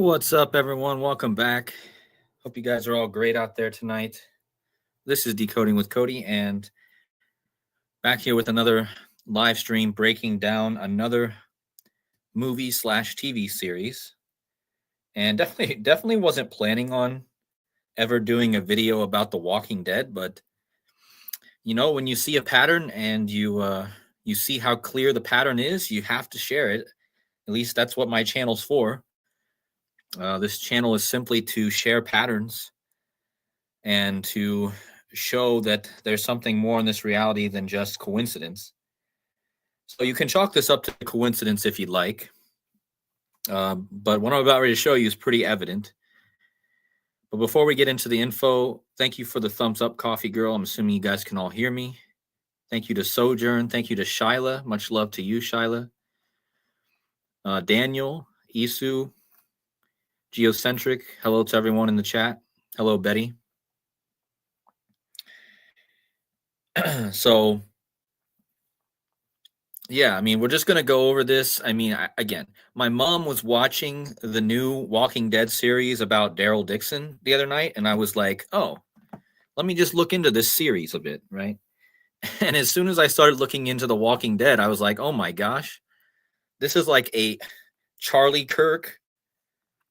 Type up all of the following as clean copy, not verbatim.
What's up, everyone? Welcome back. Hope you guys are all great out there tonight. This is Decoding with Cody, and back here with another live stream breaking down another movie/TV series. And definitely wasn't planning on ever doing a video about The Walking Dead, but when you see a pattern and you see how clear the pattern is, you have to share it. At least that's what my channel's for. This channel is simply to share patterns and to show that there's something more in this reality than just coincidence. So you can chalk this up to coincidence if you'd like. But what I'm about ready to show you is pretty evident. But before we get into the info, thank you for the thumbs up, Coffee Girl. I'm assuming you guys can all hear me. Thank you to Sojourn. Thank you to Shyla. Much love to you, Shyla. Daniel, Isu, Geocentric. Hello to everyone in the chat. Hello, Betty. So, yeah, I mean, we're just going to go over this. I mean, again, my mom was watching the new Walking Dead series about Daryl Dixon the other night, and I was like, oh, let me just look into this series a bit, right? And as soon as I started looking into The Walking Dead, I was like, oh my gosh, this is like a Charlie Kirk,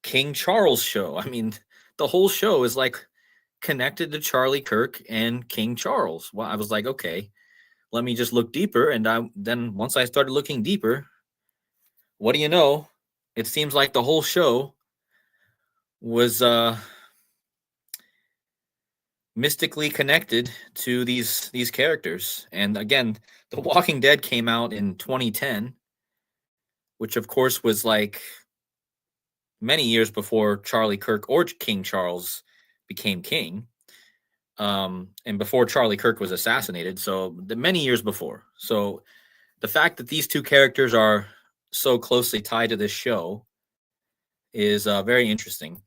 King Charles show. I mean, the whole show is like connected to Charlie Kirk and King Charles. Well, I was like, okay, let me just look deeper. And then once I started looking deeper, what do you know? It seems like the whole show was mystically connected to these characters. And again, The Walking Dead came out in 2010, which of course was like many years before Charlie Kirk or King Charles became king. And before Charlie Kirk was assassinated, so many years before. So the fact that these two characters are so closely tied to this show is very interesting.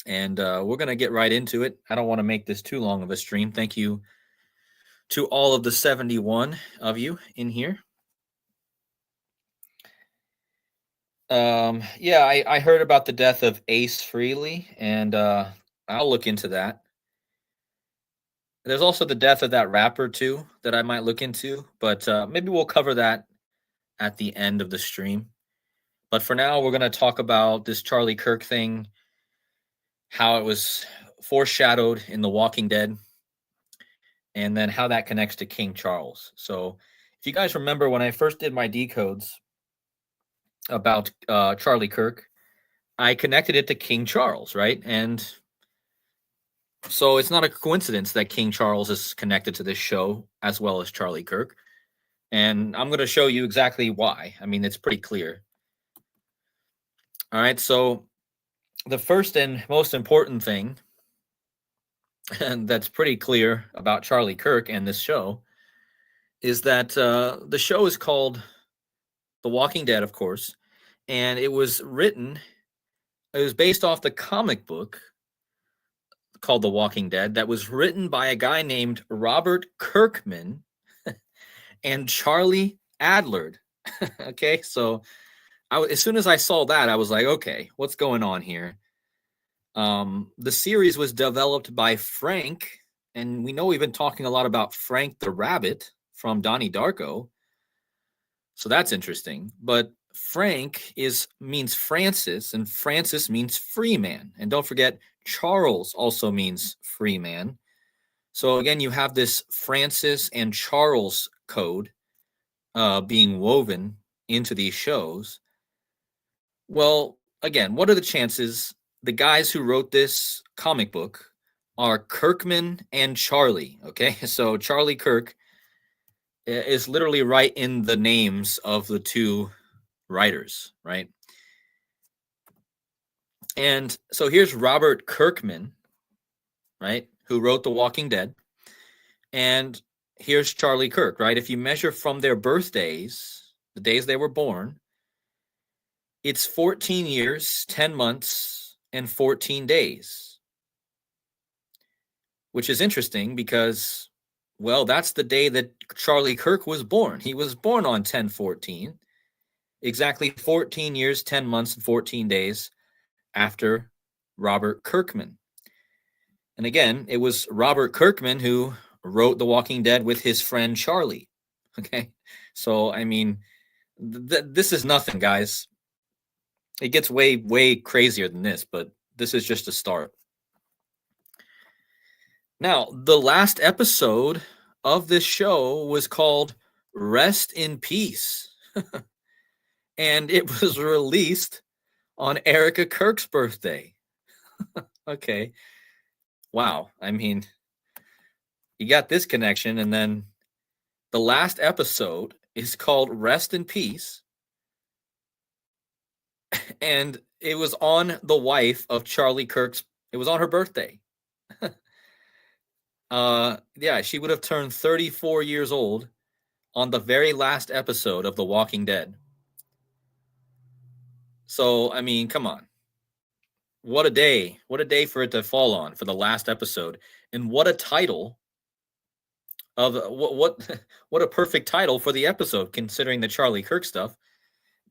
And we're going to get right into it. I don't want to make this too long of a stream. Thank you to all of the 71 of you in here. Yeah, I heard about the death of Ace Frehley, and I'll look into that. There's also the death of that rapper too that I might look into, but maybe we'll cover that at the end of the stream. But for now, we're going to talk about this Charlie Kirk thing, how it was foreshadowed in The Walking Dead, and then how that connects to King Charles. So if you guys remember when I first did my decodes about Charlie Kirk, I connected it to King Charles, right? And so it's not a coincidence that King Charles is connected to this show as well as Charlie Kirk. And I'm going to show you exactly why. I mean, it's pretty clear. All right, so the first and most important thing, and that's pretty clear about Charlie Kirk and this show, is that the show is called The Walking Dead, of course, and it was based off the comic book called The Walking Dead that was written by a guy named Robert Kirkman and Charlie Adlard. Okay, so as soon as I saw that, I was like, okay, what's going on here? The series was developed by Frank, and we know we've been talking a lot about Frank the Rabbit from Donnie Darko, so that's interesting. But Frank means Francis, and Francis means free man. And don't forget, Charles also means free man. So again, you have this Francis and Charles code being woven into these shows. Well, again, what are the chances the guys who wrote this comic book are Kirkman and Charlie? Okay, so Charlie Kirk is literally right in the names of the two writers, right? And so here's Robert Kirkman, right, who wrote The Walking Dead. And here's Charlie Kirk, right? If you measure from their birthdays, the days they were born, it's 14 years, 10 months, and 14 days. Which is interesting because, well, that's the day that Charlie Kirk was born. He was born on 10/14. Exactly 14 years, 10 months, and 14 days after Robert Kirkman. And again, it was Robert Kirkman who wrote The Walking Dead with his friend Charlie. Okay. So, I mean, this is nothing, guys. It gets way, way crazier than this, but this is just a start. Now, the last episode of this show was called Rest in Peace. And it was released on Erica Kirk's birthday. Okay. Wow. I mean, you got this connection, and then the last episode is called Rest in Peace. And it was on the wife of Charlie Kirk's, it was on her birthday. Yeah, she would have turned 34 years old on the very last episode of The Walking Dead. So, I mean, come on. What a day. What a day for it to fall on for the last episode. And what a title of what a perfect title for the episode, considering the Charlie Kirk stuff.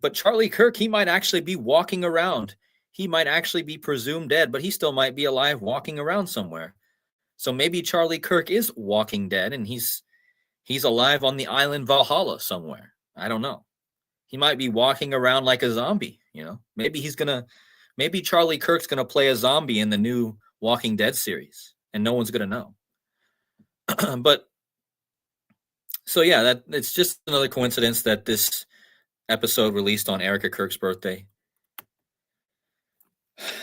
But Charlie Kirk, he might actually be walking around. He might actually be presumed dead, but he still might be alive walking around somewhere. So maybe Charlie Kirk is walking dead and he's alive on the island Valhalla somewhere. I don't know. He might be walking around like a zombie, you know. Maybe Charlie Kirk's going to play a zombie in the new Walking Dead series and no one's going to know. But so yeah, that it's just another coincidence that this episode released on Erica Kirk's birthday.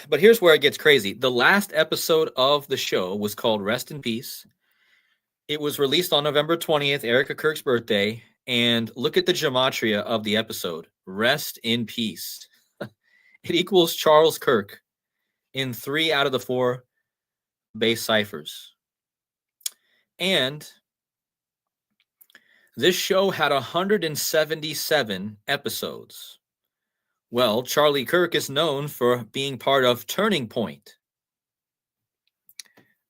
But here's where it gets crazy. The last episode of the show was called Rest in Peace. It was released on November 20th, Erica Kirk's birthday. And look at the gematria of the episode. Rest in peace. It equals Charles Kirk in 3 out of the 4 base ciphers. And this show had 177 episodes. Well, Charlie Kirk is known for being part of Turning Point.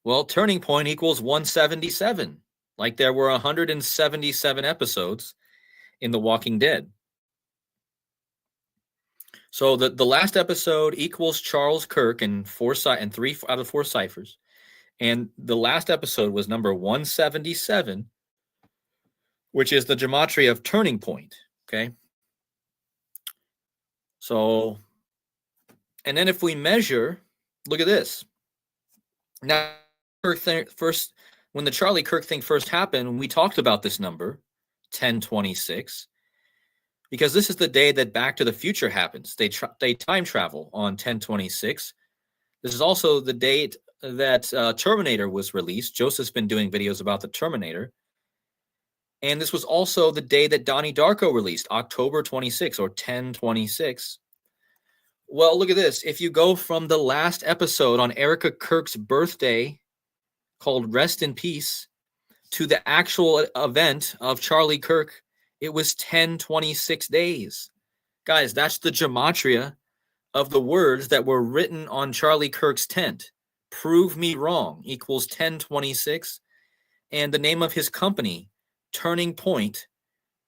Well, Turning Point equals 177. Like there were 177 episodes in The Walking Dead. So the last episode equals Charles Kirk in 3 out of 4 ciphers. And the last episode was number 177, which is the gematria of Turning Point. Okay. So, and then if we measure, look at this. Now, first, when the Charlie Kirk thing first happened, we talked about this number, 1026, because this is the day that Back to the Future happens. They time travel on 1026. This is also the date that Terminator was released. Joseph's been doing videos about the Terminator. And this was also the day that Donnie Darko released, October 26 or 1026. Well, look at this. If you go from the last episode on Erica Kirk's birthday called Rest in Peace to the actual event of Charlie Kirk, it was 1026 days. Guys, that's the gematria of the words that were written on Charlie Kirk's tent. Prove me wrong equals 1026. And the name of his company, Turning Point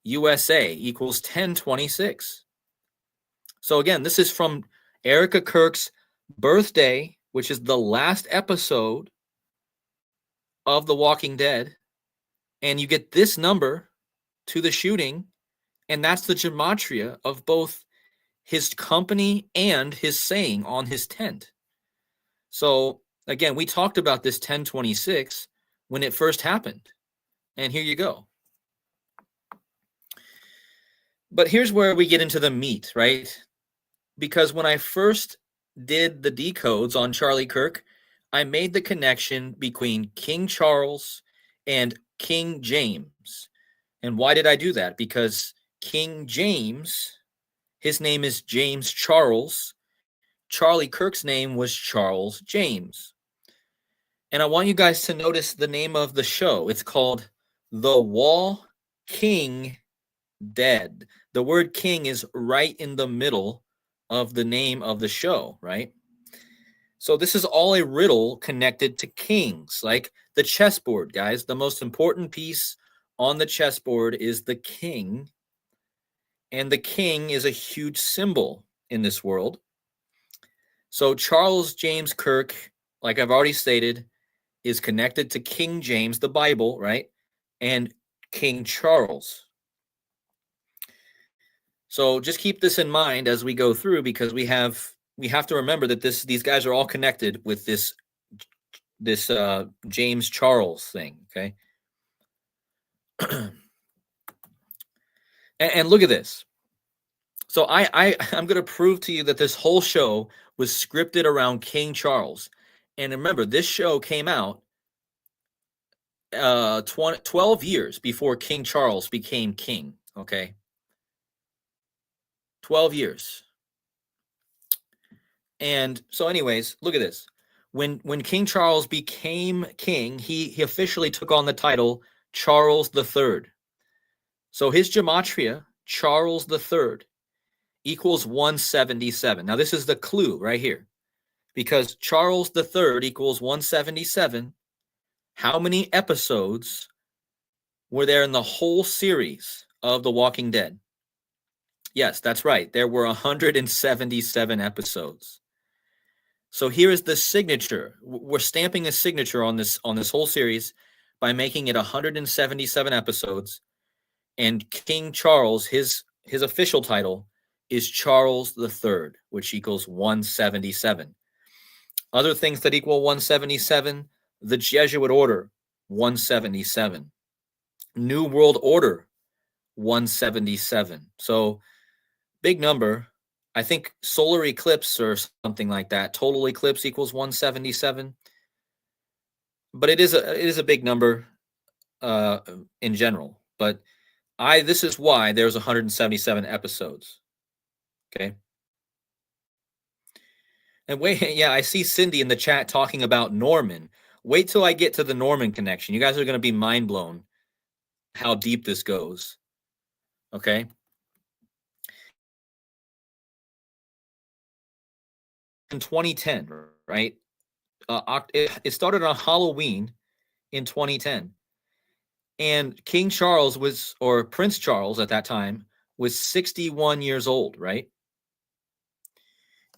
USA, equals 1026. So again, this is from Erica Kirk's birthday, which is the last episode of The Walking Dead. And you get this number to the shooting, and that's the gematria of both his company and his saying on his tent. So again, we talked about this 1026 when it first happened. And here you go. But here's where we get into the meat, right? Because when I first did the decodes on Charlie Kirk, I made the connection between King Charles and King James. And why did I do that? Because King James, his name is James Charles. Charlie Kirk's name was Charles James. And I want you guys to notice the name of the show. It's called The WalKIng Dead. The word king is right in the middle of the name of the show, right? So this is all a riddle connected to kings, like the chessboard, guys. The most important piece on the chessboard is the king. And the king is a huge symbol in this world. So Charles James Kirk, like I've already stated, is connected to King James, the Bible, right? And King Charles. So just keep this in mind as we go through, because we have to remember that these guys are all connected with this James Charles thing, okay? and look at this. So I'm going to prove to you that this whole show was scripted around King Charles. And remember, this show came out 12 years before King Charles became king, okay? 12 years. And so anyways, look at this. When King Charles became king, he officially took on the title Charles III. So his gematria, Charles III, equals 177. Now this is the clue right here. Because Charles III equals 177, how many episodes were there in the whole series of The Walking Dead? Yes, that's right. There were 177 episodes. So here is the signature. We're stamping a signature on this whole series by making it 177 episodes. And King Charles, his official title is Charles III, which equals 177. Other things that equal 177, the Jesuit Order, 177. New World Order, 177. So big number. I think solar eclipse or something like that. Total eclipse equals 177. But it is a big number in general. But this is why there's 177 episodes. Okay. And wait, yeah, I see Cindy in the chat talking about Norman. Wait till I get to the Norman connection. You guys are going to be mind blown how deep this goes. Okay. In 2010, right? It started on Halloween in 2010. And King Charles or Prince Charles at that time, was 61 years old, right?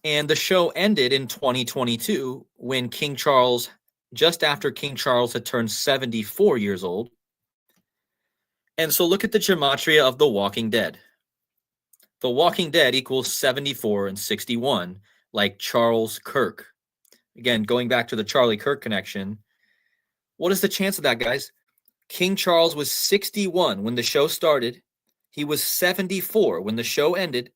And the show ended in 2022 when just after King Charles had turned 74 years old. And so look at the gematria of The Walking Dead. The Walking Dead equals 74 and 61, like Charles Kirk. Again, going back to the Charlie Kirk connection, what is the chance of that, guys? King Charles was 61 when the show started. He was 74 when the show ended.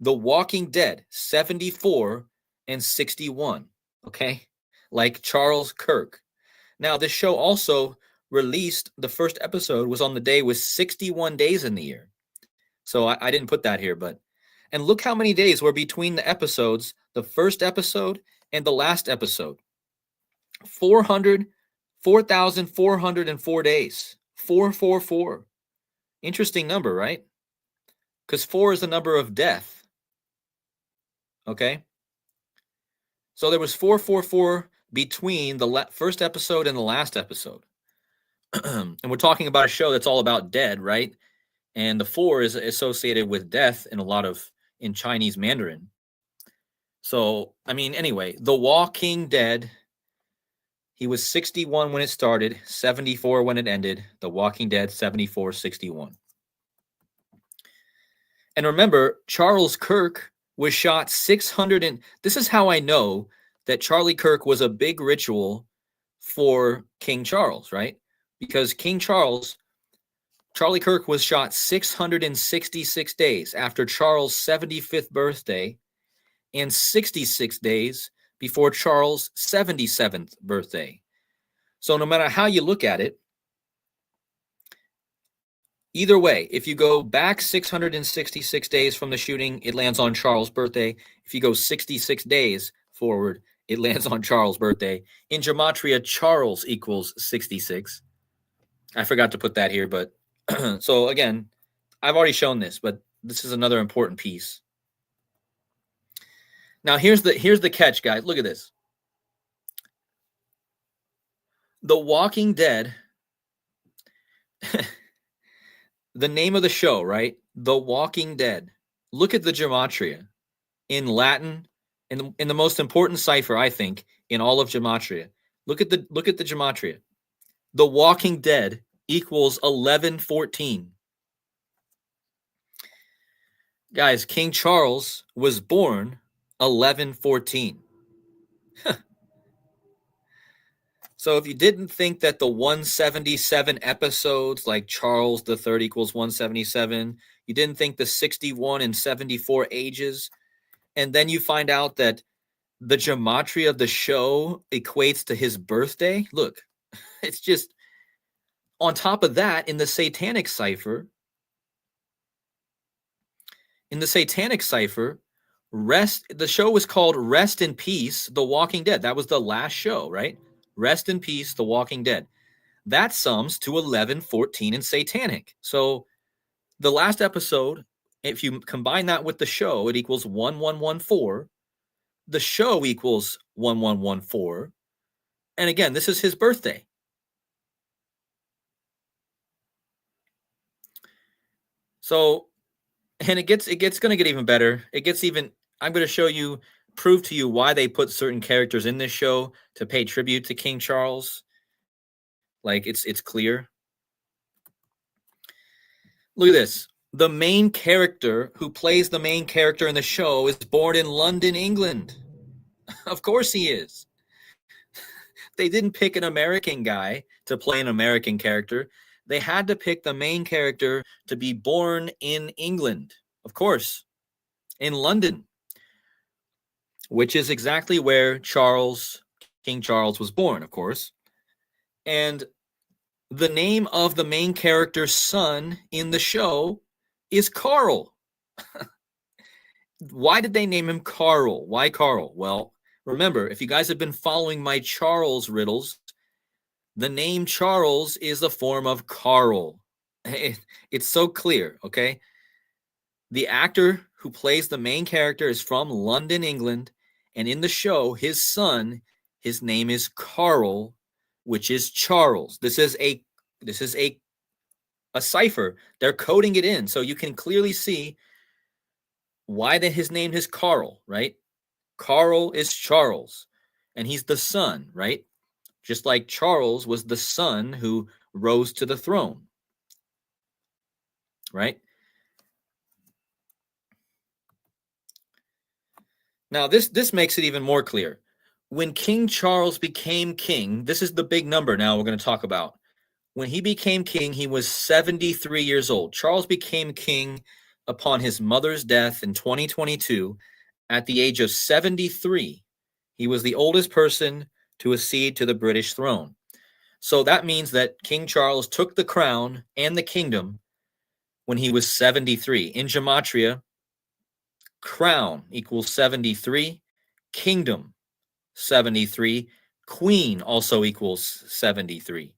The Walking Dead, 74 and 61, okay? Like Charles Kirk. Now, this show also released, the first episode was on the day with 61 days in the year. So I didn't put that here, and look how many days were between the episodes, the first episode and the last episode. 4,404 days. 444. Interesting number, right? Because 4 is the number of death. Okay? So there was 444 between the first episode and the last episode. And we're talking about a show that's all about dead, right? And the 4 is associated with death in Chinese Mandarin. So, I mean, anyway, The Walking Dead, he was 61 when it started, 74 when it ended. The Walking Dead, 74, 61. And remember, Charles Kirk was shot 600 this is how I know that Charlie Kirk was a big ritual for King Charles, right? Because Charlie Kirk was shot 666 days after Charles' 75th birthday and 66 days before Charles' 77th birthday. So no matter how you look at it, either way, if you go back 666 days from the shooting, it lands on Charles' birthday. If you go 66 days forward, it lands on Charles' birthday. In gematria, Charles equals 66. I forgot to put that here, but so again, I've already shown this, but this is another important piece. Now here's the catch, guys. Look at this. The Walking Dead, the name of the show, right? The Walking Dead. Look at the gematria. In Latin, In the most important cipher, I think, in all of gematria. Look at the gematria. The Walking Dead equals 1114. Guys, King Charles was born 1114. So if you didn't think that the 177 episodes, like Charles the Third equals 177, you didn't think the 61 and 74 ages, and then you find out that the gematria of the show equates to his birthday. Look, it's just on top of that, in the satanic cipher, the show was called Rest in Peace, The Walking Dead. That was the last show, right? Rest in Peace, The Walking Dead. That sums to 1114 in satanic. So the last episode, if you combine that with the show, it equals 1114. The show equals 1114. And again, this is his birthday. So, and it gets going to get even better. I'm going to prove to you why they put certain characters in this show to pay tribute to King Charles. Like it's clear. Look at this. The main character who plays the main character in the show is born in London, England. Of course he is. They didn't pick an American guy to play an American character. They had to pick the main character to be born in England. Of course, in London, which is exactly where King Charles was born, of course. And the name of the main character's son in the show is Carl. Why did they name him Carl? Why Carl? Well, remember, if you guys have been following my Charles riddles, the name Charles is a form of Carl. It's so clear, okay? The actor who plays the main character is from London, England, and in the show, his son, his name is Carl, which is Charles. This is a cipher. They're coding it in, so you can clearly see why his name is Carl, right? Carl is Charles, and he's the son, right? Just like Charles was the son who rose to the throne, right? Now, this makes it even more clear. When King Charles became king, this is the big number now we're going to talk about. When he became king, he was 73 years old. Charles became king upon his mother's death in 2022 at the age of 73. He was the oldest person to accede to the British throne. So that means that King Charles took the crown and the kingdom when he was 73. In gematria, crown equals 73, kingdom 73, queen also equals 73.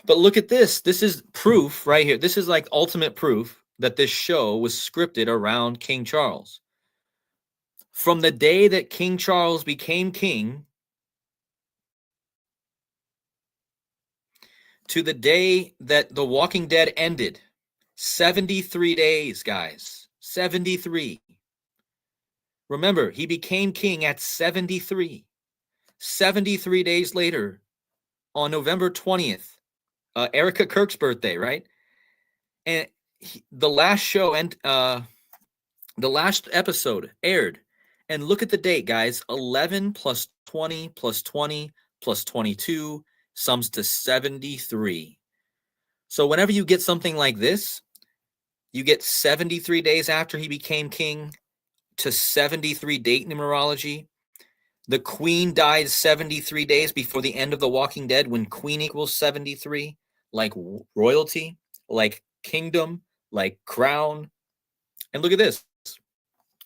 But look at this. This is proof right here. This is like ultimate proof that this show was scripted around King Charles. From the day that King Charles became king to the day that The Walking Dead ended, 73 days, guys. 73. Remember, he became king at 73. 73 days later, on November 20th, Erica Kirk's birthday, right? And the last show and the last episode aired. And look at the date, guys. 11 plus 20 plus 20 plus 22 sums to 73. So whenever you get something like this, you get 73 days after he became king to 73 date numerology. The queen died 73 days before the end of The Walking Dead when queen equals 73, like royalty, like kingdom, like crown. And look at this.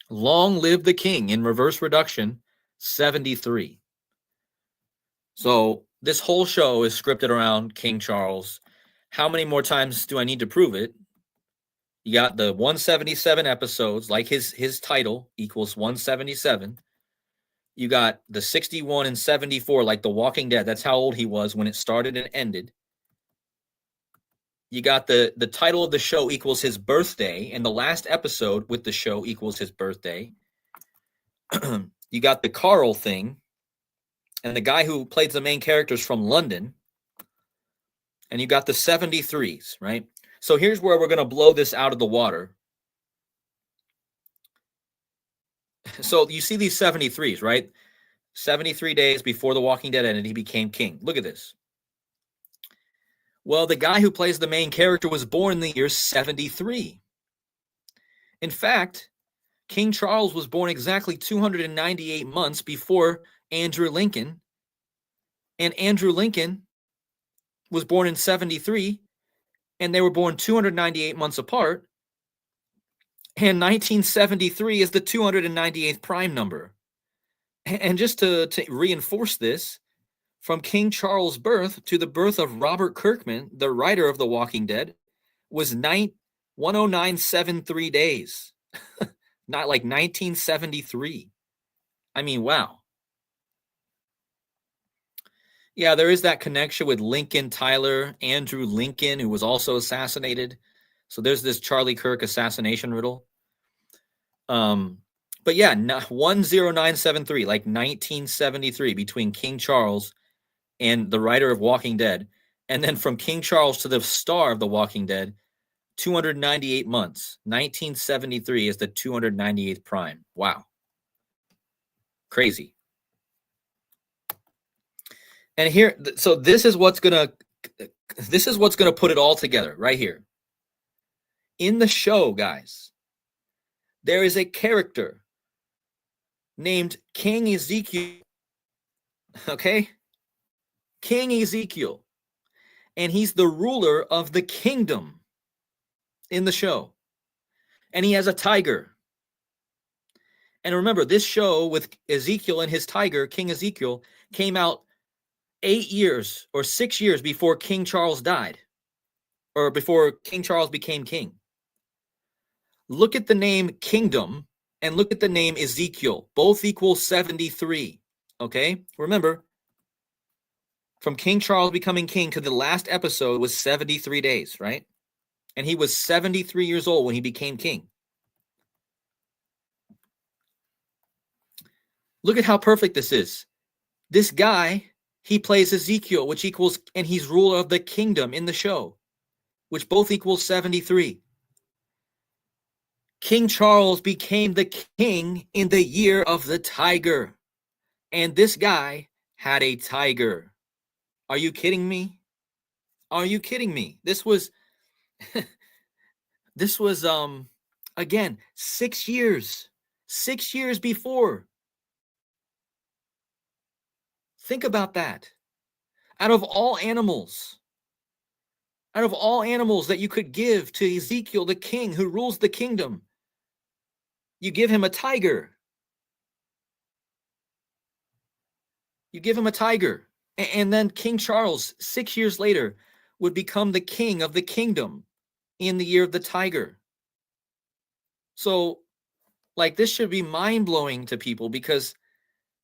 Long live the king in reverse reduction, 73. So this whole show is scripted around King Charles. How many more times do I need to prove it? You got the 177 episodes, like his title equals 177. You got the 61 and 74, like The Walking Dead. That's how old he was when it started and ended. You got the title of the show equals his birthday, and the last episode with the show equals his birthday. You got the Carl thing, and the guy who plays the main characters from London, and you got the 73s, right? So here's where we're going to blow this out of the water. So you see these 73s, right? 73 days before The Walking Dead ended, he became king. Look at this. Well, the guy who plays the main character was born in the year 73. In fact, King Charles was born exactly 298 months before Andrew Lincoln. And Andrew Lincoln was born in 73, and they were born 298 months apart. And 1973 is the 298th prime number. And just to reinforce this, from King Charles' birth to the birth of Robert Kirkman, the writer of The Walking Dead, was 10973 days. Not like 1973. I mean, wow. Yeah, there is that connection with Lincoln Tyler, Andrew Lincoln, who was also assassinated. So there's this Charlie Kirk assassination riddle. But yeah, 10973, like 1973, between King Charles and the writer of Walking Dead. And then from King Charles to the star of The Walking Dead, 298 months. 1973 is the 298th prime. Wow. Crazy. And here, so this is what's gonna put it all together right here. In the show, guys, there is a character named King Ezekiel. Okay? King Ezekiel. And he's the ruler of the kingdom in the show. And he has a tiger. And remember, this show with Ezekiel and his tiger, King Ezekiel, came out 8 years or 6 years before King Charles died, or before King Charles became king. Look at the name kingdom and look at the name Ezekiel. Both equal 73. Okay? Remember, from King Charles becoming king to the last episode was 73 days, right? And he was 73 years old when he became king. Look at how perfect this is. This guy, he plays Ezekiel, which equals, and he's ruler of the kingdom in the show, which both equals 73. King Charles became the king in the year of the tiger. And this guy had a tiger. Are you kidding me? Are you kidding me? This was, again, 6 years. 6 years before. Think about that. Out of all animals that you could give to Ezekiel, the king who rules the kingdom, you give him a tiger. You give him a tiger. And then King Charles, 6 years later, would become the king of the kingdom in the year of the tiger. So, like, this should be mind-blowing to people because,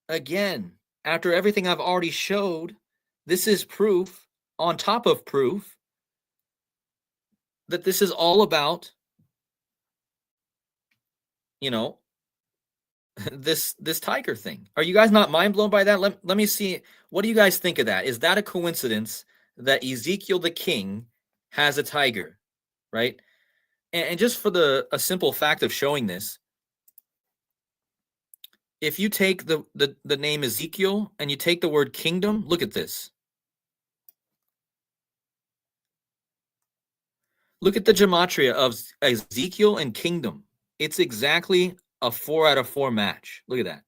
again, after everything I've already showed, this is proof on top of proof that this is all about, you know, this tiger thing. Are you guys not mind blown by that? Let me see. What do you guys think of that? Is that a coincidence that Ezekiel the king has a tiger, right? And just for a simple fact of showing this, if you take the name Ezekiel and you take the word kingdom, look at this. Look at the gematria of Ezekiel and kingdom. It's exactly a 4 out of 4 match. Look at that.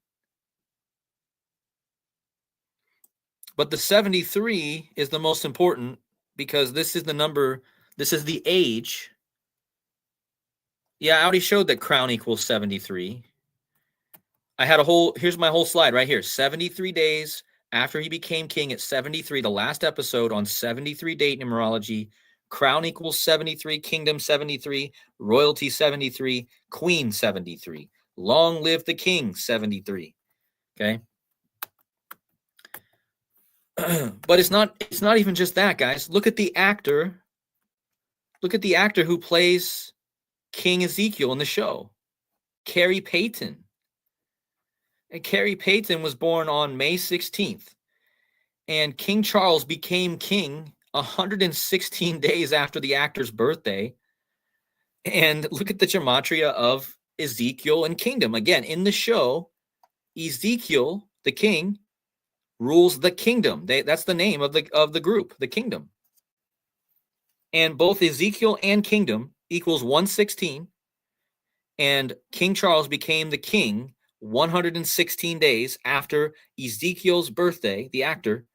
But the 73 is the most important because this is the number, this is the age. Yeah, I already showed that crown equals 73. I had here's my whole slide right here. 73 days after he became king at 73, the last episode on 73 date numerology. Crown equals 73, kingdom 73, royalty 73, queen 73. Long live the king 73. Okay? But it's not even just that, guys. Look at the actor Look at the actor who plays King Ezekiel in the show, Carrie Payton. And Carrie Payton was born on May 16th. And King Charles became king 116 days after the actor's birthday. And look at the gematria of Ezekiel and kingdom. Again, in the show, Ezekiel, the king, rules the kingdom. That's the name of the group, the kingdom. And both Ezekiel and kingdom equals 116. And King Charles became the king 116 days after Ezekiel's birthday, the actor,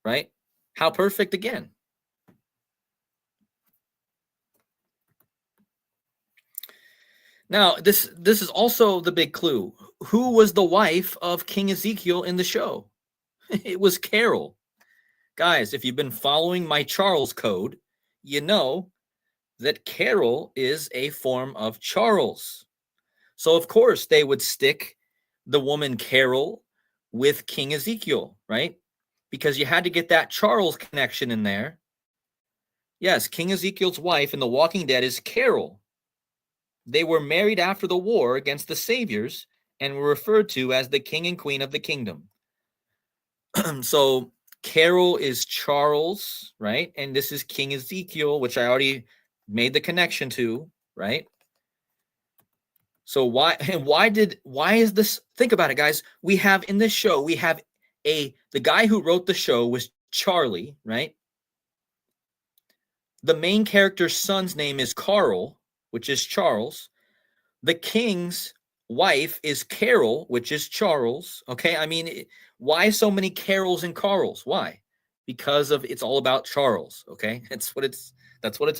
right? How perfect again. Now, this is also the big clue. Who was the wife of King Ezekiel in the show? It was Carol. Guys, if you've been following my Charles code, you know that Carol is a form of Charles. So, of course, they would stick the woman Carol with King Ezekiel, right? Because you had to get that Charles connection in there. Yes, King Ezekiel's wife in The Walking Dead is Carol. They were married after the war against the Saviors and were referred to as the king and queen of the kingdom. So Carol is Charles, right? And this is King Ezekiel, which I already made the connection to, right? So why is this? Think about it, guys. We have in this show, we have the guy who wrote the show was Charlie, right? The main character's son's name is Carl, which is Charles. The king's wife is Carol, which is Charles. Okay, I mean, why so many Carols and Carls? Why? Because of it's all about Charles. Okay, that's what it's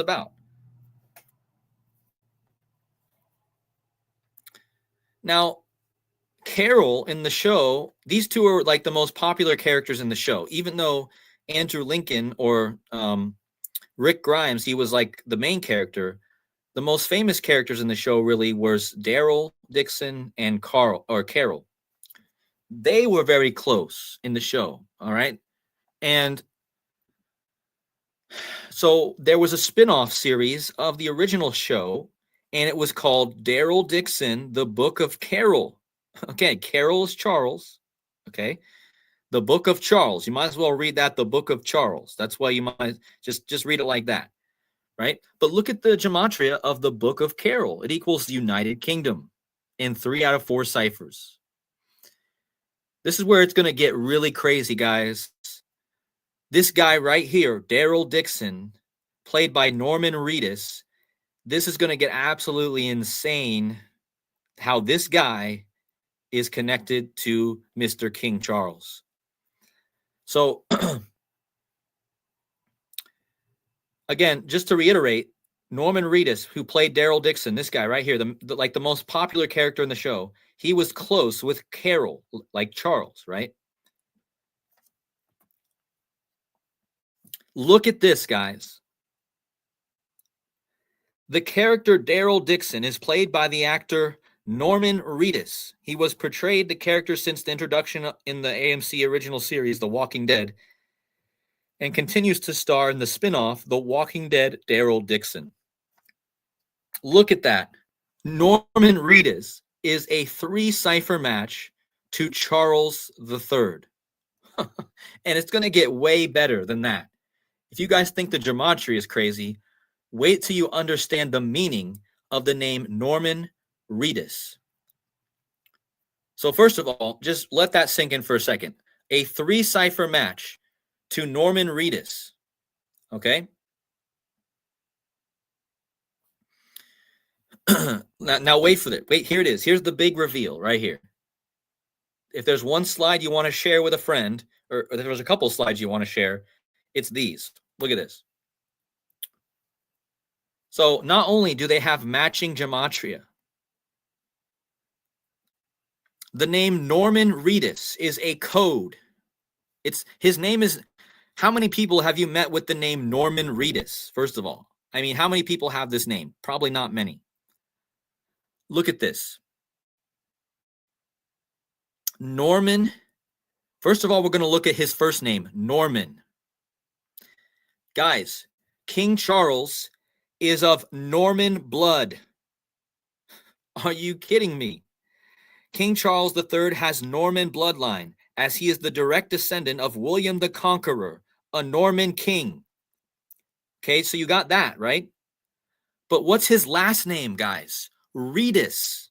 about. Now, Carol in the show, these two are like the most popular characters in the show, even though Andrew Lincoln or Rick Grimes, he was like the main character. The most famous characters in the show really was Daryl Dixon and Carol. They were very close in the show, all right? And so there was a spin-off series of the original show, and it was called Daryl Dixon, The Book of Carol. Okay, Carol is Charles, okay? The Book of Charles. You might as well read that, The Book of Charles. That's why you might just read it like that, right? But look at the gematria of the Book of Carol. It equals the United Kingdom in 3 out of 4 ciphers. This is where it's going to get really crazy, guys. This guy right here, Daryl Dixon, played by Norman Reedus, this is going to get absolutely insane how this guy is connected to Mr. King Charles. So, again, just to reiterate, Norman Reedus, who played Daryl Dixon, this guy right here, the most popular character in the show, he was close with Carol, like Charles, right? Look at this, guys. The character Daryl Dixon is played by the actor Norman Reedus. He was portrayed the character since the introduction in the AMC original series, The Walking Dead, and continues to star in the spin-off, The Walking Dead Daryl Dixon. Look at that. Norman Reedus is a 3-cipher match to Charles III. And it's going to get way better than that. If you guys think the gematria is crazy, wait till you understand the meaning of the name Norman Reedus. So first of all, just let that sink in for a second. A 3-cipher match to Norman Reedus. Okay? now wait for it. Wait, here it is. Here's the big reveal right here. If there's one slide you want to share with a friend, or if there's a couple slides you want to share, it's these. Look at this. So not only do they have matching gematria, the name Norman Reedus is a code. His name is, how many people have you met with the name Norman Reedus, first of all? I mean, how many people have this name? Probably not many. Look at this. Norman, first of all, we're going to look at his first name, Norman. Guys, King Charles is of Norman blood. Are you kidding me? King Charles III has Norman bloodline, as he is the direct descendant of William the Conqueror, a Norman king. Okay, so you got that, right? But what's his last name, guys? Reedus.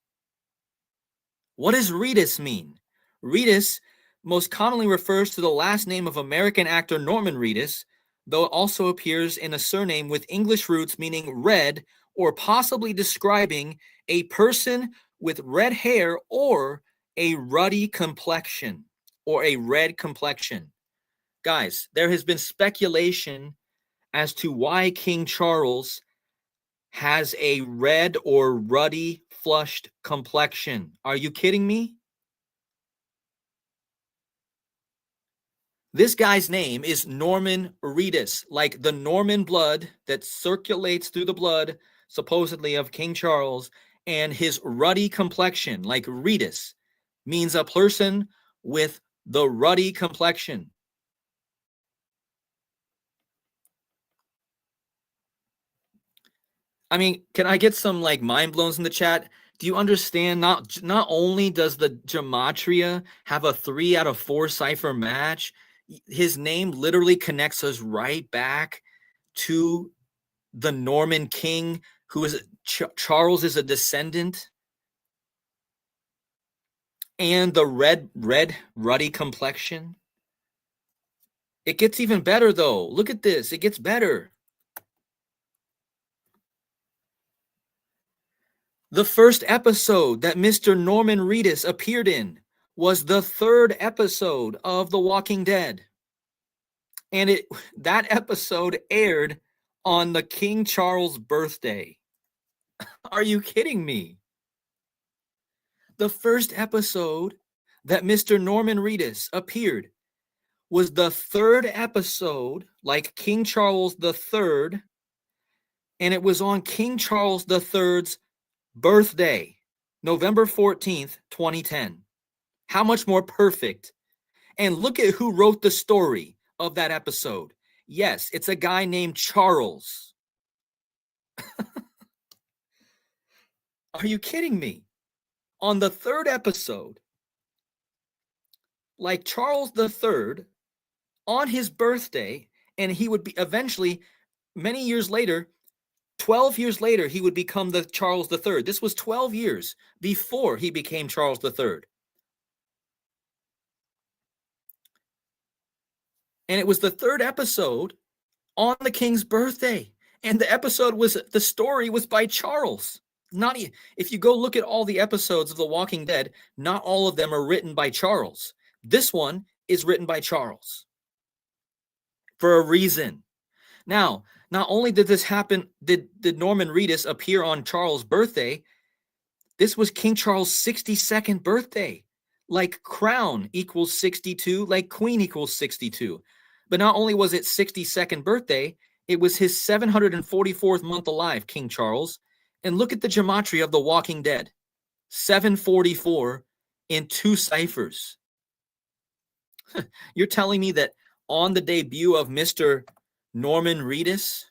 What does Reedus mean? Reedus most commonly refers to the last name of American actor Norman Reedus, though it also appears in a surname with English roots meaning red, or possibly describing a person with red hair or a ruddy complexion or a red complexion. Guys, there has been speculation as to why King Charles has a red or ruddy flushed complexion. Are you kidding me? This guy's name is Norman Reedus, like the Norman blood that circulates through the blood, supposedly, of King Charles, and his ruddy complexion, like Reedus, means a person with the ruddy complexion. I mean, can I get some like mind blows in the chat? Do you understand? Not only does the gematria have a 3 out of 4 cipher match, his name literally connects us right back to the Norman king, who is Charles is a descendant, and the red ruddy complexion. It gets even better though. Look at this. It gets better. The first episode that Mr. Norman Reedus appeared in was the 3rd episode of The Walking Dead. And that episode aired on the King Charles birthday. Are you kidding me? The first episode that Mr. Norman Reedus appeared was the 3rd episode, like King Charles III, and it was on King Charles III's birthday, November 14th, 2010. How much more perfect? And look at who wrote the story of that episode. Yes, it's a guy named Charles. Are you kidding me? On the 3rd episode, like Charles III, on his birthday, and he would be eventually, many years later, 12 years later, he would become the Charles III. This was 12 years before he became Charles III. And it was the 3rd episode on the king's birthday. And the story was by Charles. If you go look at all the episodes of The Walking Dead, not all of them are written by Charles. This one is written by Charles for a reason. Now, not only did this happen, did Norman Reedus appear on Charles' birthday, this was King Charles' 62nd birthday. Like crown equals 62, like queen equals 62. But not only was it 62nd birthday, it was his 744th month alive, King Charles. And look at the gematria of The Walking Dead. 744 in 2 ciphers. You're telling me that on the debut of Mr. Norman Reedus,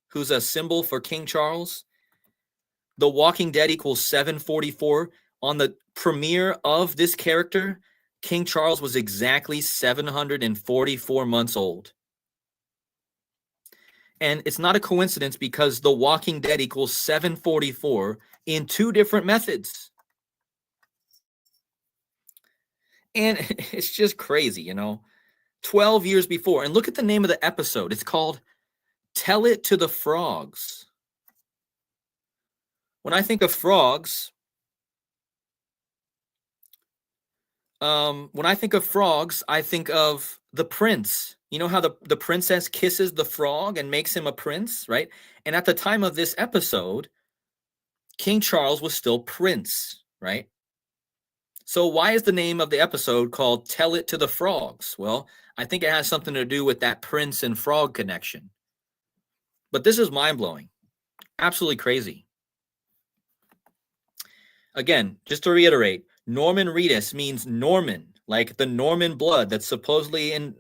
who's a symbol for King Charles, The Walking Dead equals 744. On the premiere of this character, King Charles was exactly 744 months old. And it's not a coincidence because The Walking Dead equals 744 in 2 different methods. And it's just crazy, 12 years before. And look at the name of the episode. It's called Tell It to the Frogs. When I think of frogs, I think of the prince. You know how the princess kisses the frog and makes him a prince, right? And at the time of this episode, King Charles was still prince, right? So why is the name of the episode called Tell It to the Frogs? Well, I think it has something to do with that prince and frog connection. But this is mind-blowing. Absolutely crazy. Again, just to reiterate, Norman Reedus means Norman, like the Norman blood that's supposedly in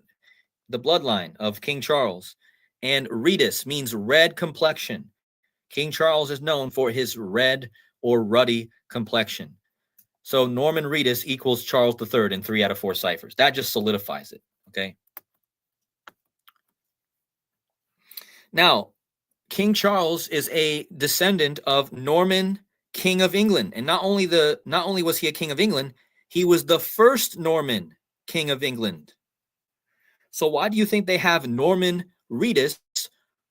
the bloodline of King Charles. And Redis means red complexion. King Charles is known for his red or ruddy complexion. So Norman Reedus equals Charles III in 3 out of 4 ciphers. That just solidifies it, okay? Now, King Charles is a descendant of Norman, King of England. And not only was he a king of England, he was the first Norman king of England. So why do you think they have Norman Reedus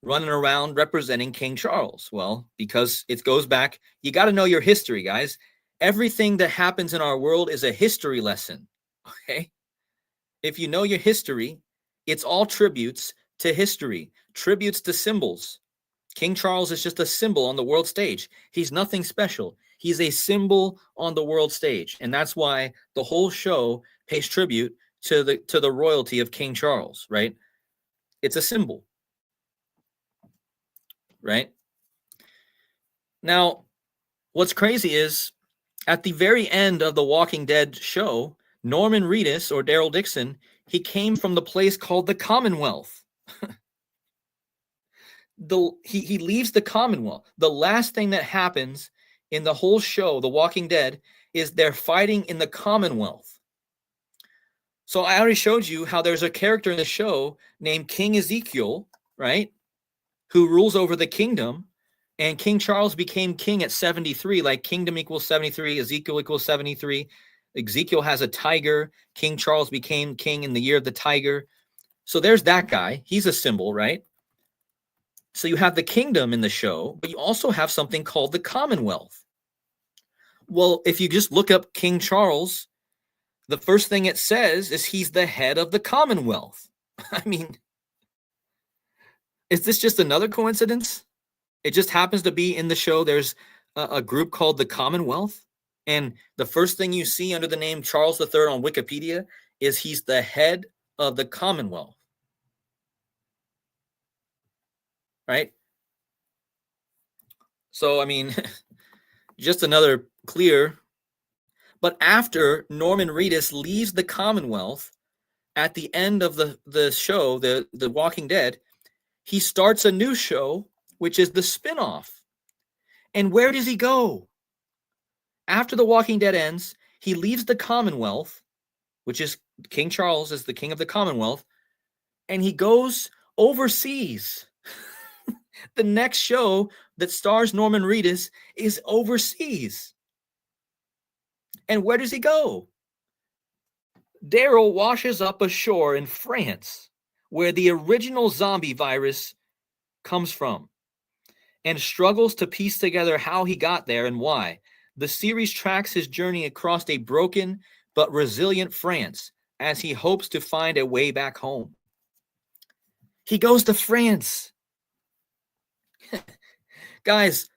running around representing King Charles? Well, because it goes back. You got to know your history, guys. Everything that happens in our world is a history lesson, okay? If you know your history, it's all tributes to history, tributes to symbols. King Charles is just a symbol on the world stage. He's nothing special. He's a symbol on the world stage. And that's why the whole show pays tribute to the royalty of King Charles, right? It's a symbol, right? Now, what's crazy is at the very end of the Walking Dead show, Norman Reedus, or Daryl Dixon, he came from the place called the Commonwealth. He leaves the Commonwealth. The last thing that happens in the whole show, The Walking Dead, is they're fighting in the Commonwealth. So I already showed you how there's a character in the show named King Ezekiel, right, who rules over the kingdom, and King Charles became king at 73, like kingdom equals 73, Ezekiel equals 73. Ezekiel has a tiger. King Charles became king in the year of the tiger. So there's that guy. He's a symbol, right? So you have the kingdom in the show, but you also have something called the Commonwealth. Well, if you just look up King Charles, the first thing it says is he's the head of the Commonwealth. I mean, is this just another coincidence? It just happens to be in the show. There's a group called the Commonwealth. And the first thing you see under the name Charles III on Wikipedia is he's the head of the Commonwealth. Right? So, I mean, just another clear. But after Norman Reedus leaves the Commonwealth, at the end of the show, the Walking Dead, he starts a new show, which is the spinoff. And where does he go? After The Walking Dead ends, he leaves the Commonwealth, which is King Charles is the king of the Commonwealth, and he goes overseas. The next show that stars Norman Reedus is overseas. And where does he go? Daryl washes up ashore in France, where the original zombie virus comes from, and struggles to piece together how he got there and why. The series tracks his journey across a broken but resilient France as he hopes to find a way back home. He goes to France. Guys,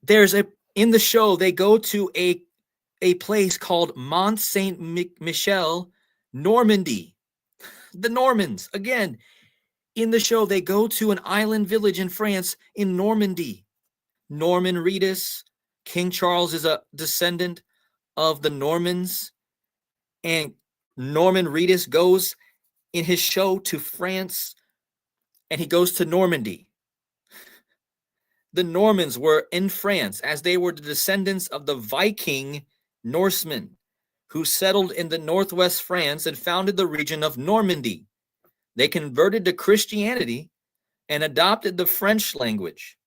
in the show, they go to a place called Mont Saint Michel, Normandy. The Normans, again, in the show, they go to an island village in France in Normandy. Norman Reedus, King Charles is a descendant of the Normans, and Norman Reedus goes in his show to France, and he goes to Normandy. The Normans were in France as they were the descendants of the Viking Norsemen who settled in the northwest France and founded the region of Normandy. They converted to Christianity and adopted the French language,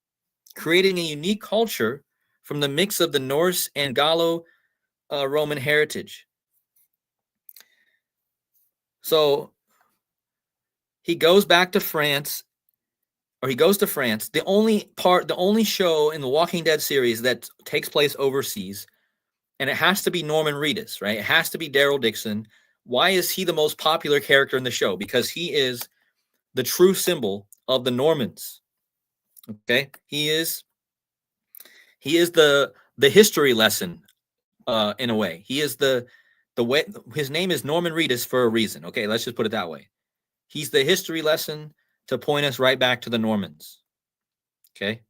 creating a unique culture from the mix of the Norse and Gallo-Roman heritage. So he goes back to France, or he goes to France. The only show in the Walking Dead series that takes place overseas, and it has to be Norman Reedus, right? It has to be Daryl Dixon. Why is he the most popular character in the show? Because he is the true symbol of the Normans. Okay, he is the history lesson, in a way. He is the way. His name is Norman Reedus for a reason. Okay, let's just put it that way. He's the history lesson to point us right back to the Normans. Okay,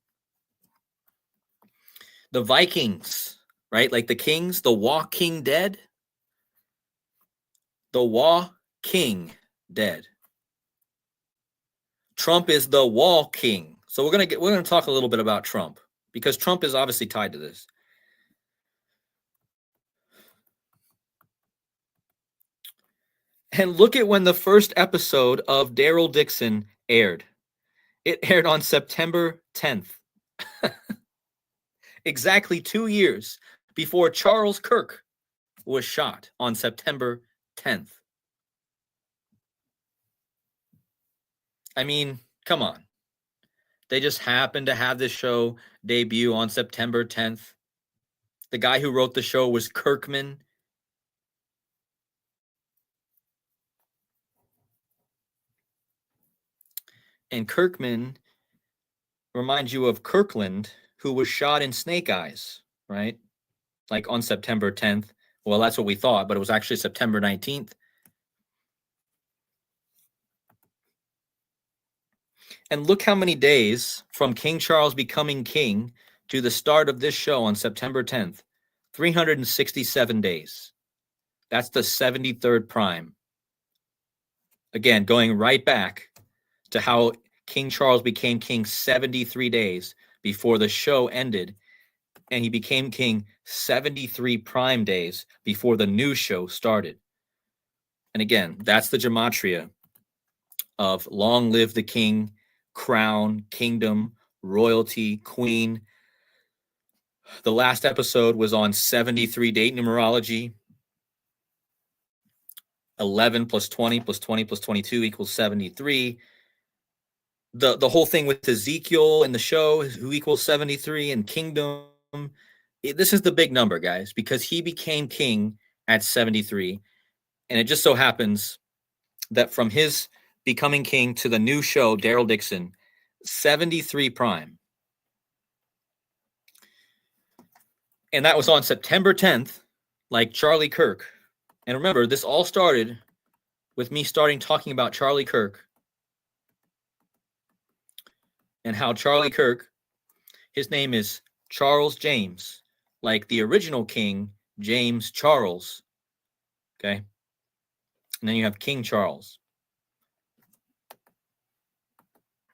the Vikings, right? Like the kings, the WalKIng Dead, the WalKIng Dead. Trump is the WalKIng. So we're gonna talk a little bit about Trump because Trump is obviously tied to this. And look at when the first episode of Daryl Dixon aired. It aired on September 10th. Exactly 2 years before Charles Kirk was shot on September 10th. I mean, come on. They just happened to have this show debut on September 10th. The guy who wrote the show was Kirkman. And Kirkman reminds you of Kirkland, who was shot in Snake Eyes, right? Like on September 10th. Well, that's what we thought, but it was actually September 19th. And look how many days from King Charles becoming king to the start of this show on September 10th. 367 days. That's the 73rd prime. Again, going right back to how King Charles became king 73 days before the show ended, and he became king 73 prime days before the new show started. And again, that's the gematria of long live the king, crown, kingdom, royalty, queen. The last episode was on 73 date numerology. 11 plus 20 plus 20 plus 22 equals 73. The whole thing with Ezekiel in the show, who equals 73, and kingdom. This is the big number, guys, because he became king at 73. And it just so happens that from his becoming king to the new show, Daryl Dixon, 73 prime. And that was on September 10th, like Charlie Kirk. And remember, this all started with me starting talking about Charlie Kirk and how Charlie Kirk, his name is Charles James, like the original king, James Charles. Okay. And then you have King Charles.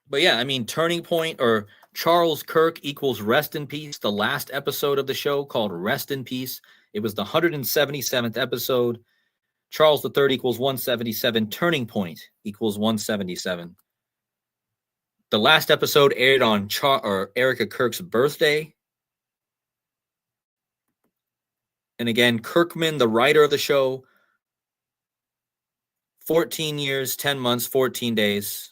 But yeah, I mean, turning point or Charles Kirk equals rest in peace. The last episode of the show called Rest in Peace. It was the 177th episode. Charles III equals 177. Turning point equals 177. The last episode aired on Erica Kirk's birthday. And again, Kirkman, the writer of the show, 14 years, 10 months, 14 days.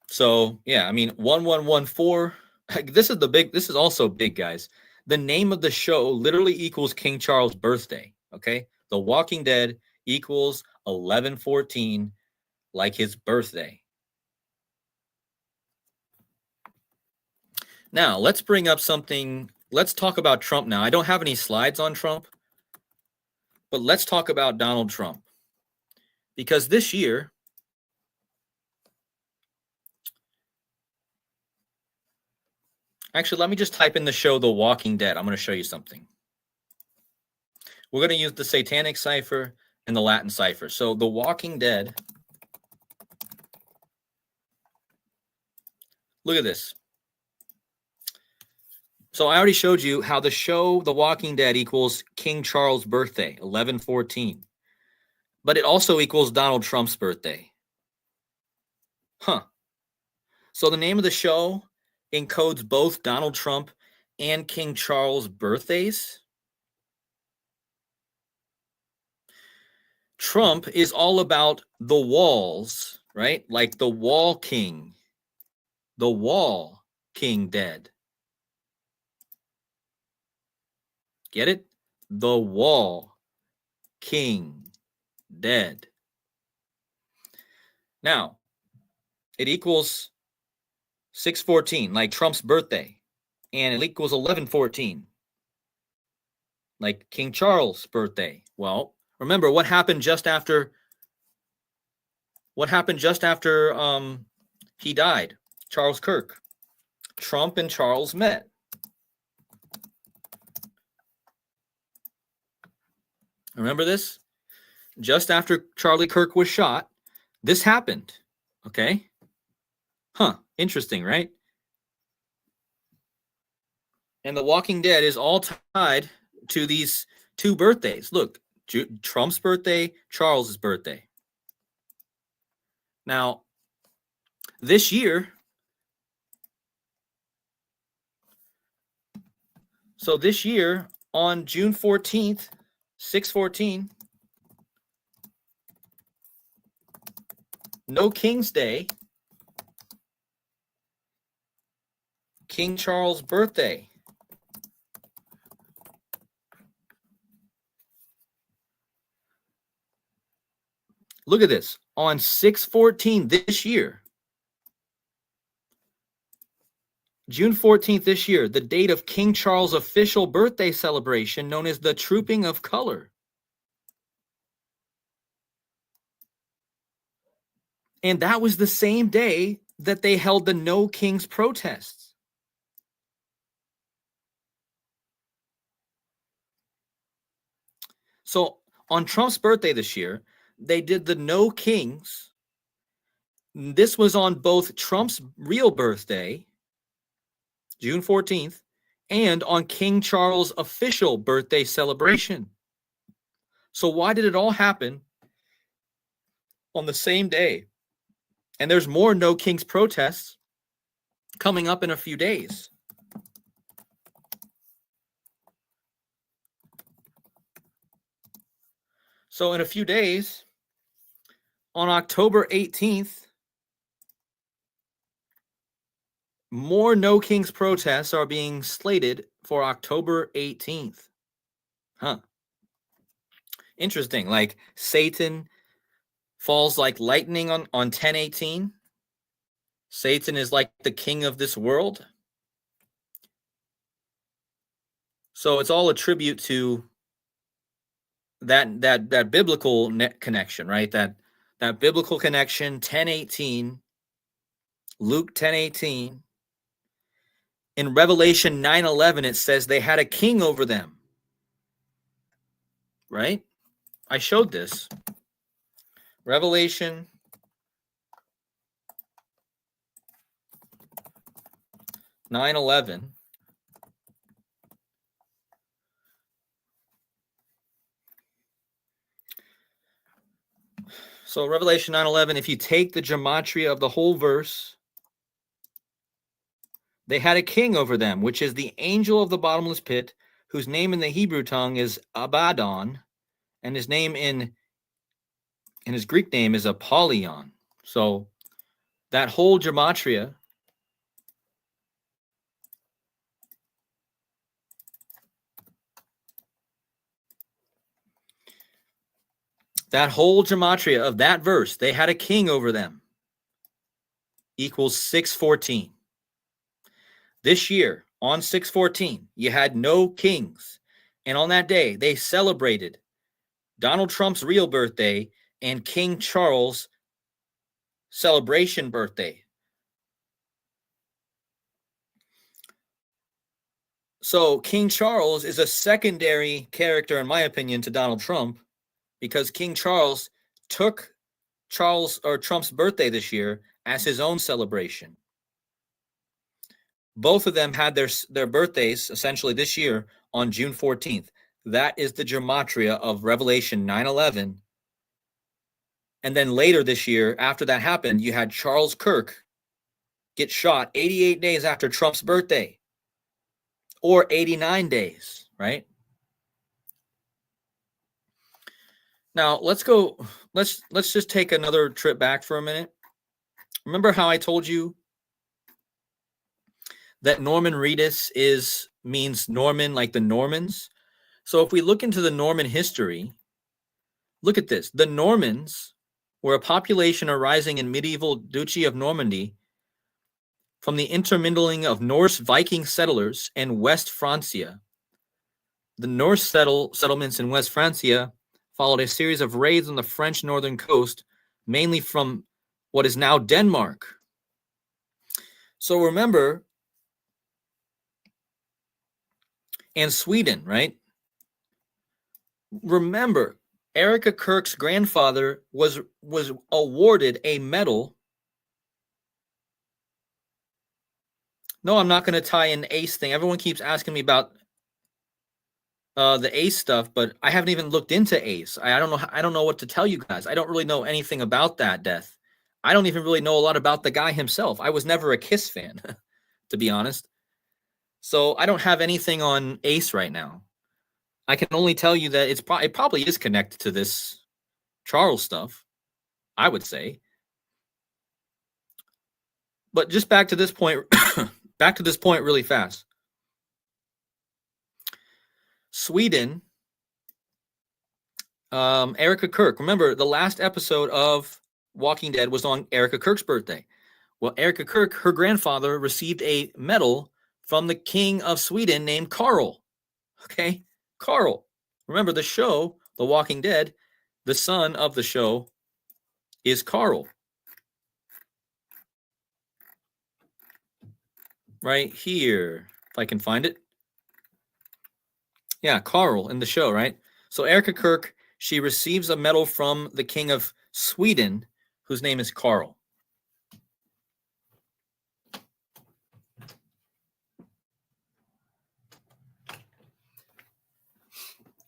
So, yeah, I mean, 1114. This is also big, guys. The name of the show literally equals King Charles' birthday, okay? The Walking Dead equals 1114, like his birthday. Now, let's bring up something. Let's talk about Trump now. I don't have any slides on Trump, but let's talk about Donald Trump. Because this year, actually, let me just type in the show The Walking Dead. I'm going to show you something. We're going to use the Satanic cipher and the Latin cipher. So The Walking Dead. Look at this. So I already showed you how the show The Walking Dead equals King Charles' birthday, 1114. But it also equals Donald Trump's birthday. Huh. So the name of the show encodes both Donald Trump and King Charles' birthdays. Trump is all about the walls, right? Like the WalKIng. The WalKIng Dead. Get it? The WalKIng Dead. Now, it equals 614, like Trump's birthday. And it equals 1114, like King Charles' birthday. Well, remember what happened just after he died? Charles Kirk. Trump and Charles met. Remember this? just after Charlie Kirk was shot, this happened. Okay? Interesting, right? And The Walking Dead is all tied to these two birthdays. Look, Trump's birthday, Charles's birthday. Now, this year, on June 14th, 6/14, no King's Day, King Charles' birthday. Look at this. On 6/14 this year, June 14th this year, the date of King Charles' official birthday celebration known as the Trooping of Color. And that was the same day that they held the No Kings protests. So on Trump's birthday this year, they did the No Kings. This was on both Trump's real birthday, June 14th, and on King Charles' official birthday celebration. So why did it all happen on the same day? And there's more No Kings protests coming up in a few days. So in a few days, on October 18th, more No Kings protests are being slated for October 18th. Interesting. Like Satan falls like lightning on 10/18. Satan is like the king of this world. So it's all a tribute to that biblical connection, right? That biblical connection, 10:18, Luke 10:18. In Revelation 9:11, it says they had a king over them, right? I showed this. Revelation 9:11. So Revelation 9:11, if you take the gematria of the whole verse, they had a king over them, which is the angel of the bottomless pit, whose name in the Hebrew tongue is Abaddon, and his name in his Greek name is Apollyon. So that whole gematria of that verse, they had a king over them, equals 6/14. This year, on 6/14, you had no kings. And on that day, they celebrated Donald Trump's real birthday and King Charles' celebration birthday. So King Charles is a secondary character, in my opinion, to Donald Trump, because King Charles took Trump's birthday this year as his own celebration. Both of them had their birthdays essentially this year on June 14th. That is the gematria of Revelation 9:11. And then later this year, after that happened, you had Charles Kirk get shot 88 days after Trump's birthday, or 89 days, right? Now let's just take another trip back for a minute. Remember how I told you that Norman Reedus means Norman, like the Normans? So if we look into the Norman history, look at this. The Normans were a population arising in medieval Duchy of Normandy from the intermingling of Norse Viking settlers and West Francia. The Norse settlements in West Francia followed a series of raids on the French northern coast, mainly from what is now Denmark. So remember, and Sweden, right? Remember, Erica Kirk's grandfather was awarded a medal. No, I'm not going to tie in Ace thing. Everyone keeps asking me about the Ace stuff, but I haven't even looked into Ace. I don't know what to tell you guys. I don't really know anything about that death. I don't even really know a lot about the guy himself. I was never a Kiss fan, to be honest. So I don't have anything on Ace right now. I can only tell you that it probably is connected to this Charles stuff, I would say. But just back to this point, really fast. Sweden, Erica Kirk. Remember, the last episode of Walking Dead was on Erica Kirk's birthday. Well, Erica Kirk, her grandfather, received a medal from the king of Sweden named Carl. Okay, Carl. Remember the show, The Walking Dead, the son of the show is Carl. Right here, if I can find it. Yeah, Carl in the show, right? So Erica Kirk, she receives a medal from the king of Sweden, whose name is Carl.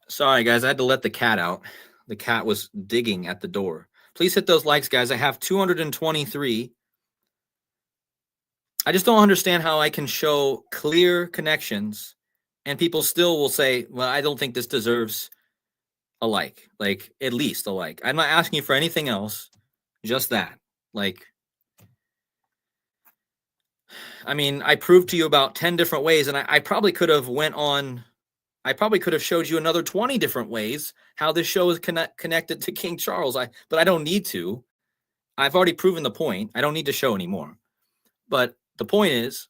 Sorry, guys, I had to let the cat out. The cat was digging at the door. Please hit those likes, guys. I have 223. I just don't understand how I can show clear connections and people still will say, well, I don't think this deserves a like at least a like. I'm not asking you for anything else, just that. Like, I mean, I proved to you about 10 different ways, and I probably could have showed you another 20 different ways how this show is connected to King Charles. But I don't need to. I've already proven the point. I don't need to show anymore. But the point is,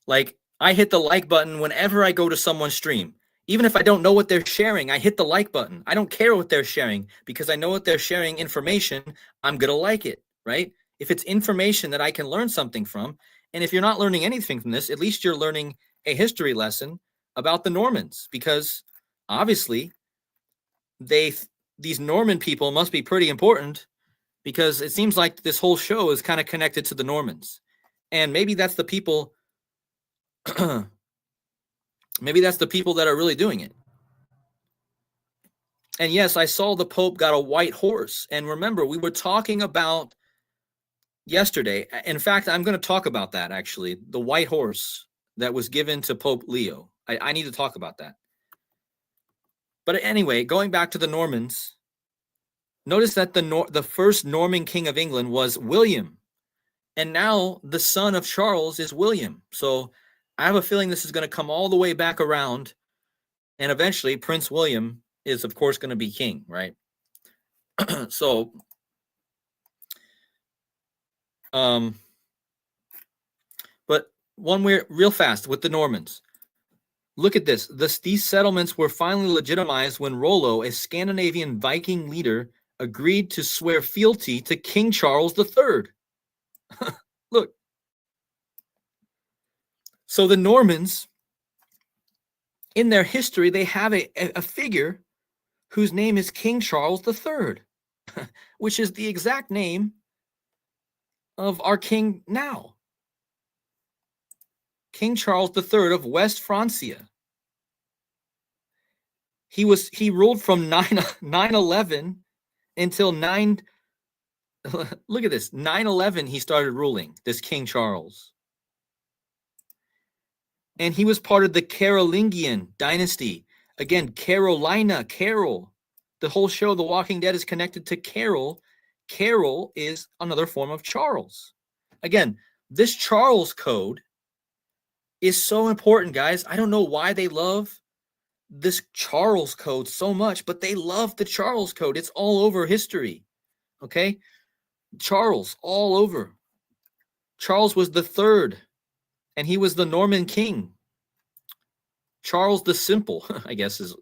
like, I hit the like button whenever I go to someone's stream. Even if I don't know what they're sharing, I hit the like button. I don't care what they're sharing because I know what they're sharing information. I'm going to like it, right? If it's information that I can learn something from, and if you're not learning anything from this, at least you're learning a history lesson about the Normans, because obviously these Norman people must be pretty important, because it seems like this whole show is kind of connected to the Normans. And maybe that's the people maybe that's the people that are really doing it. And yes, I saw the Pope got a white horse. And remember, we were talking about yesterday. In fact, I'm going to talk about that, actually, the white horse that was given to Pope Leo. I need to talk about that. But anyway, going back to the Normans, notice that the first Norman king of England was William. And now the son of Charles is William. So I have a feeling this is going to come all the way back around. And eventually Prince William is, of course, going to be king, right? So, but one way, real fast with the Normans. Look at this. These settlements were finally legitimized when Rollo, a Scandinavian Viking leader, agreed to swear fealty to King Charles III. Look. So the Normans, in their history, they have a figure whose name is King Charles III, which is the exact name of our king now. King Charles III of West Francia. He ruled from 911 until look at this, 911 he started ruling, this King Charles. And he was part of the Carolingian dynasty. Again, Carolina, Carol. The whole show, The Walking Dead, is connected to Carol. Carol is another form of Charles. Again, this Charles code is so important, guys. I don't know why they love this Charles code so much, but they love the Charles code. It's all over history. Okay? Charles, all over. Charles was the third, and he was the Norman king. Charles the Simple, I guess, is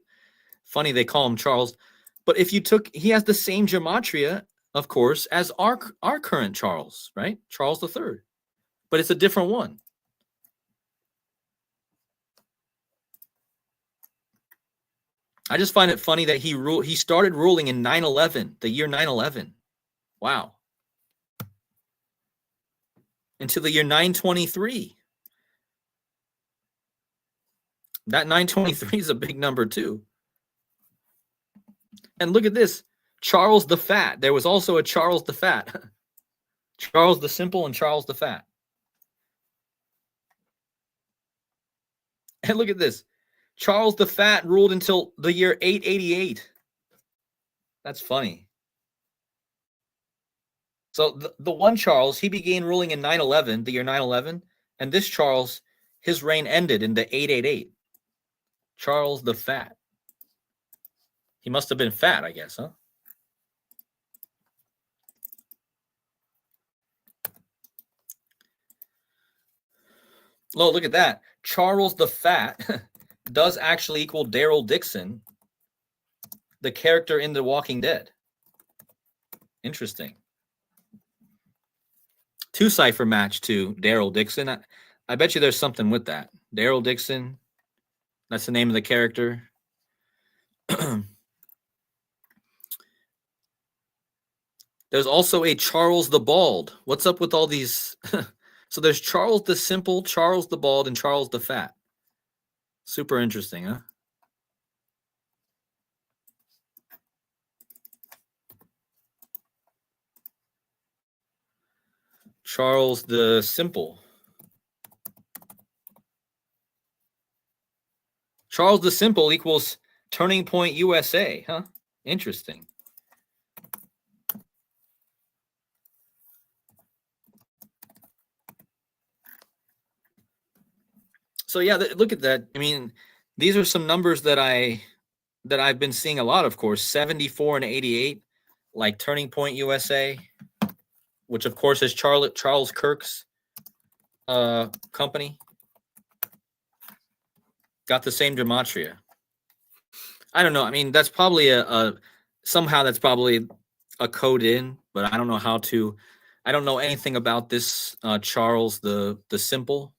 funny they call him Charles. But if you he has the same gematria, of course, as our current Charles, right? Charles III. But it's a different one. I just find it funny that he started ruling in 9/11, the year 9/11. Wow. Until the year 923. That 923 is a big number too. And look at this. Charles the Fat. There was also a Charles the Fat. Charles the Simple and Charles the Fat. And look at this. Charles the Fat ruled until the year 888. That's funny. So the one Charles, he began ruling in 9/11, the year 9/11, and this Charles, his reign ended in the 888. Charles the Fat. He must have been fat, I guess, huh? Oh, look at that. Charles the Fat does actually equal Daryl Dixon, the character in The Walking Dead. Interesting. 2-cipher match to Daryl Dixon. I bet you there's something with that. Daryl Dixon, that's the name of the character. There's also a Charles the Bald. What's up with all these? So there's Charles the Simple, Charles the Bald, and Charles the Fat. Super interesting, huh? Charles the Simple. Charles the Simple equals Turning Point USA, huh? Interesting. So yeah, look at that. I mean, these are some numbers that I've been seeing a lot, of course. 74 and 88, like Turning Point USA, which of course is Charles Kirk's company. Got the same gematria. I don't know. I mean, that's probably somehow that's probably a code in, but I don't know how to. I don't know anything about this Charles the Simple.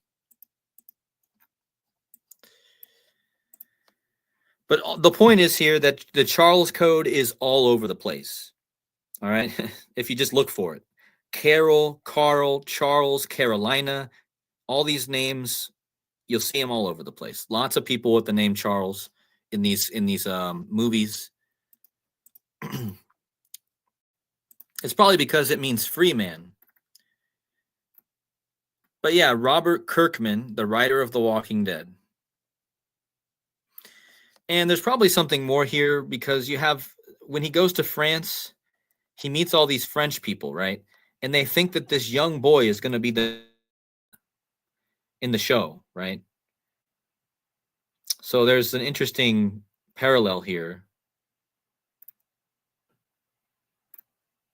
But the point is here that the Charles code is all over the place. All right. If you just look for it. Carol, Carl, Charles, Carolina, all these names, you'll see them all over the place. Lots of people with the name Charles in these movies. It's probably because it means free man. But yeah, Robert Kirkman, the writer of The Walking Dead. And there's probably something more here because you have, when he goes to France, he meets all these French people, right? And they think that this young boy is going to be in the show, right? So there's an interesting parallel here.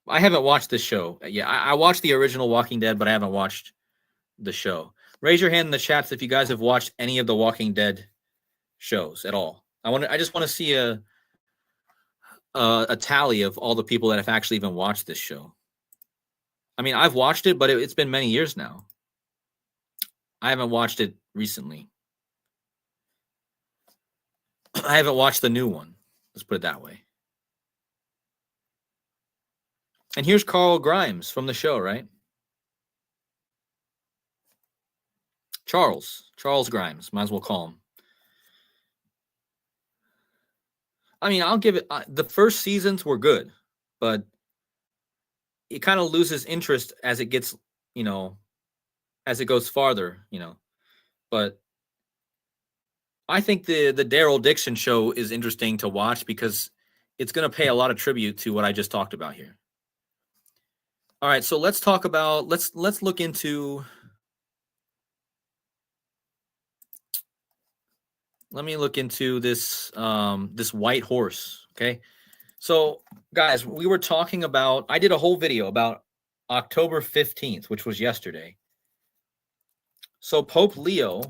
I haven't watched this show. Yeah, I watched the original Walking Dead, but I haven't watched the show. Raise your hand in the chats if you guys have watched any of the Walking Dead shows at all. I just want to see a tally of all the people that have actually even watched this show. I mean, I've watched it, but it's been many years now. I haven't watched it recently. I haven't watched the new one. Let's put it that way. And here's Carl Grimes from the show, right? Charles Grimes, might as well call him. I mean, I'll give it, the first seasons were good, but it kind of loses interest as it gets, as it goes farther, but I think the Daryl Dixon show is interesting to watch because it's going to pay a lot of tribute to what I just talked about here. All right, so let's talk about, let's look into, let me look into this this white horse, okay? So guys, we were talking about, I did a whole video about October 15th, which was yesterday. So Pope Leo,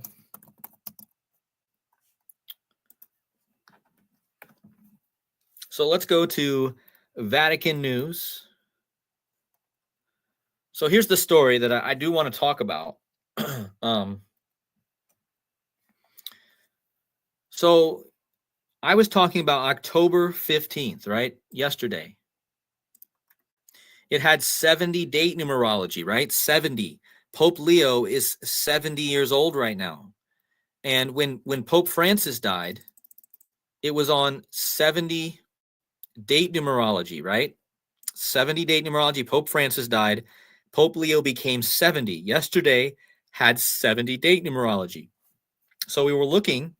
so let's go to Vatican News. So here's the story that I do want to talk about. So I was talking about October 15th, right? Yesterday. It had 70 date numerology, right? 70. Pope Leo is 70 years old right now. And when Pope Francis died, it was on 70 date numerology, right? 70 date numerology. Pope Francis died. Pope Leo became 70. Yesterday had 70 date numerology. So we were looking.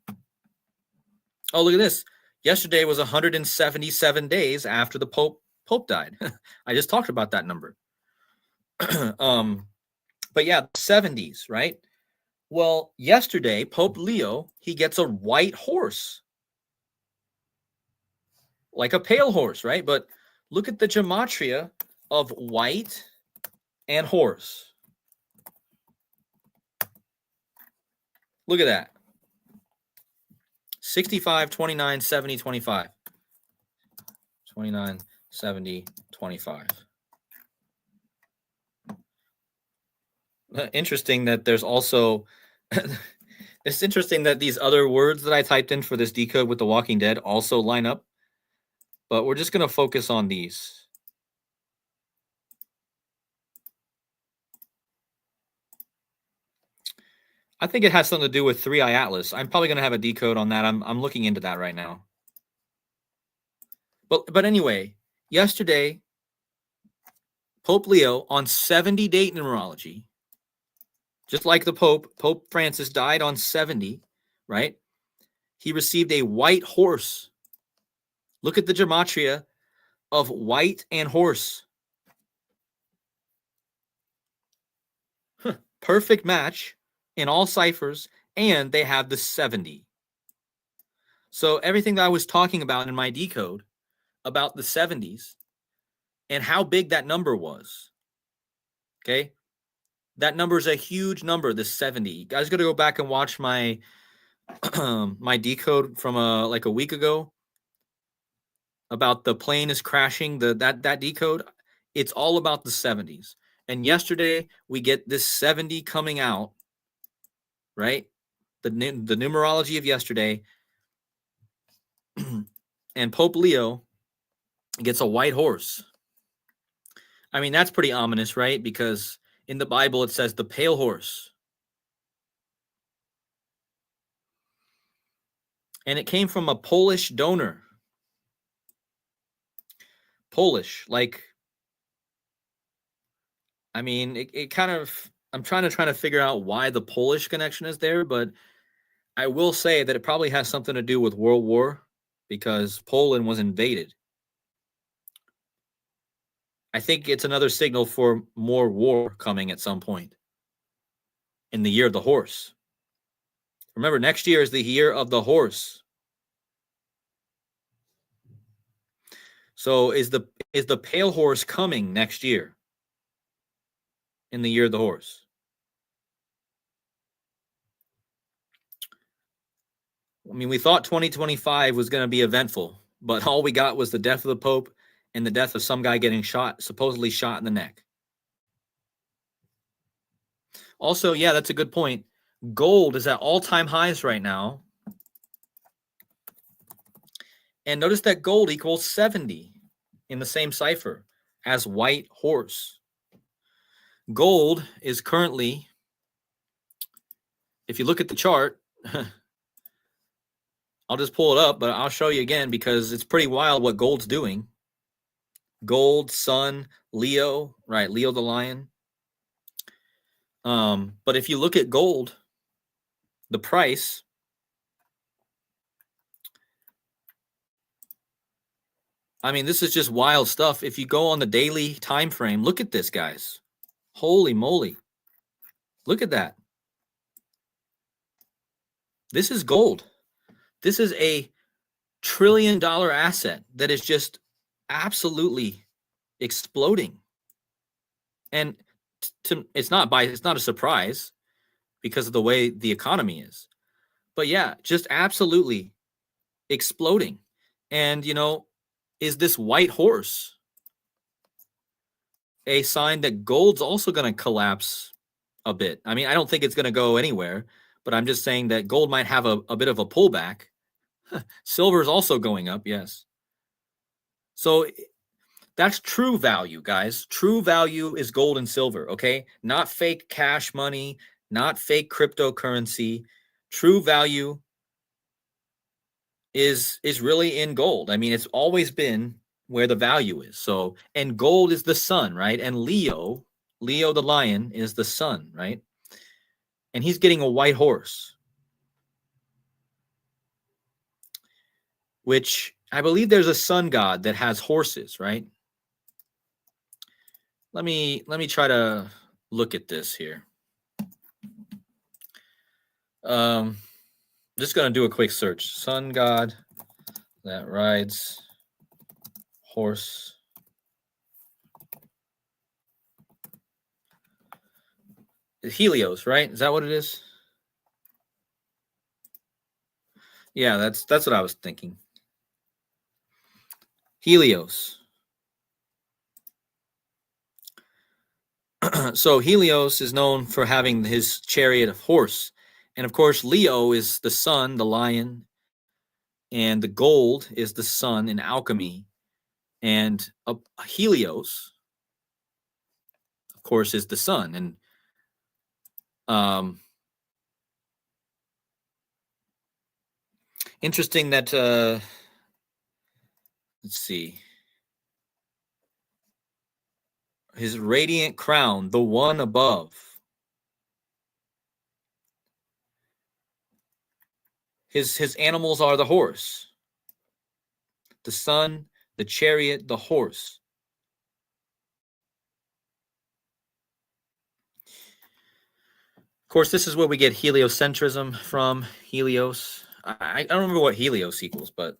Oh, look at this. Yesterday was 177 days after the Pope died. I just talked about that number. But yeah, 70s, right? Well, yesterday, Pope Leo, he gets a white horse. Like a pale horse, right? But look at the gematria of white and horse. Look at that. 65, 29, 70, 25. 29, 70, 25. Interesting that there's also it's interesting that these other words that I typed in for this decode with The Walking Dead also line up, but we're just going to focus on these. I think it has something to do with 3i Atlas. I'm probably going to have a decode on that. I'm looking into that right now. But anyway, yesterday, Pope Leo on 70 date numerology, just like the Pope Francis died on 70, right? He received a white horse. Look at the gematria of white and horse. Perfect match in all ciphers, and they have the 70. So everything that I was talking about in my decode about the 70s and how big that number was, okay? That number is a huge number, the 70. You guys got to go back and watch my my decode from like a week ago about the plane is crashing, that decode. It's all about the 70s. And yesterday we get this 70 coming out, right? The numerology of yesterday. And Pope Leo gets a white horse. I mean, that's pretty ominous, right? Because in the Bible it says the pale horse. And it came from a Polish donor. Polish, like, I mean, it kind of, I'm trying to figure out why the Polish connection is there, but I will say that it probably has something to do with World War because Poland was invaded. I think it's another signal for more war coming at some point in the year of the horse. Remember, next year is the year of the horse. So is the pale horse coming next year in the year of the horse? I mean, we thought 2025 was going to be eventful, but all we got was the death of the Pope and the death of some guy getting shot, supposedly shot in the neck. Also, yeah, that's a good point. Gold is at all-time highs right now. And notice that gold equals 70 in the same cipher as white horse. Gold is currently, if you look at the chart, I'll just pull it up, but I'll show you again because it's pretty wild what gold's doing. Gold, Sun, Leo, right? Leo the lion. But if you look at gold, the price, I mean, this is just wild stuff. If you go on the daily time frame, look at this, guys. Holy moly. Look at that. This is gold. This is a $1 trillion asset that is just absolutely exploding. And it's not a surprise because of the way the economy is. But yeah, just absolutely exploding. And, you know, is this white horse a sign that gold's also going to collapse a bit? I mean, I don't think it's going to go anywhere, but I'm just saying that gold might have a bit of a pullback. Silver is also going up, yes. So that's true value, guys. True value is gold and silver, okay? Not fake cash money, not fake cryptocurrency. True value is really in gold. I mean, it's always been where the value is. So, and gold is the sun, right? And Leo the lion is the sun, right? And he's getting a white horse, which I believe there's a sun god that has horses, right? Let me try to look at this here. Just gonna do a quick search. Sun god that rides horse. Helios, right? Is that what it is? Yeah, that's what I was thinking. Helios. So Helios is known for having his chariot of horse. And of course, Leo is the sun, the lion, and the gold is the sun in alchemy. And Helios, of course, is the sun. And interesting that, let's see, his radiant crown, the one above, his animals are the horse, the sun, the chariot, the horse. Of course, this is where we get heliocentrism from. Helios. I don't remember what Helios equals, but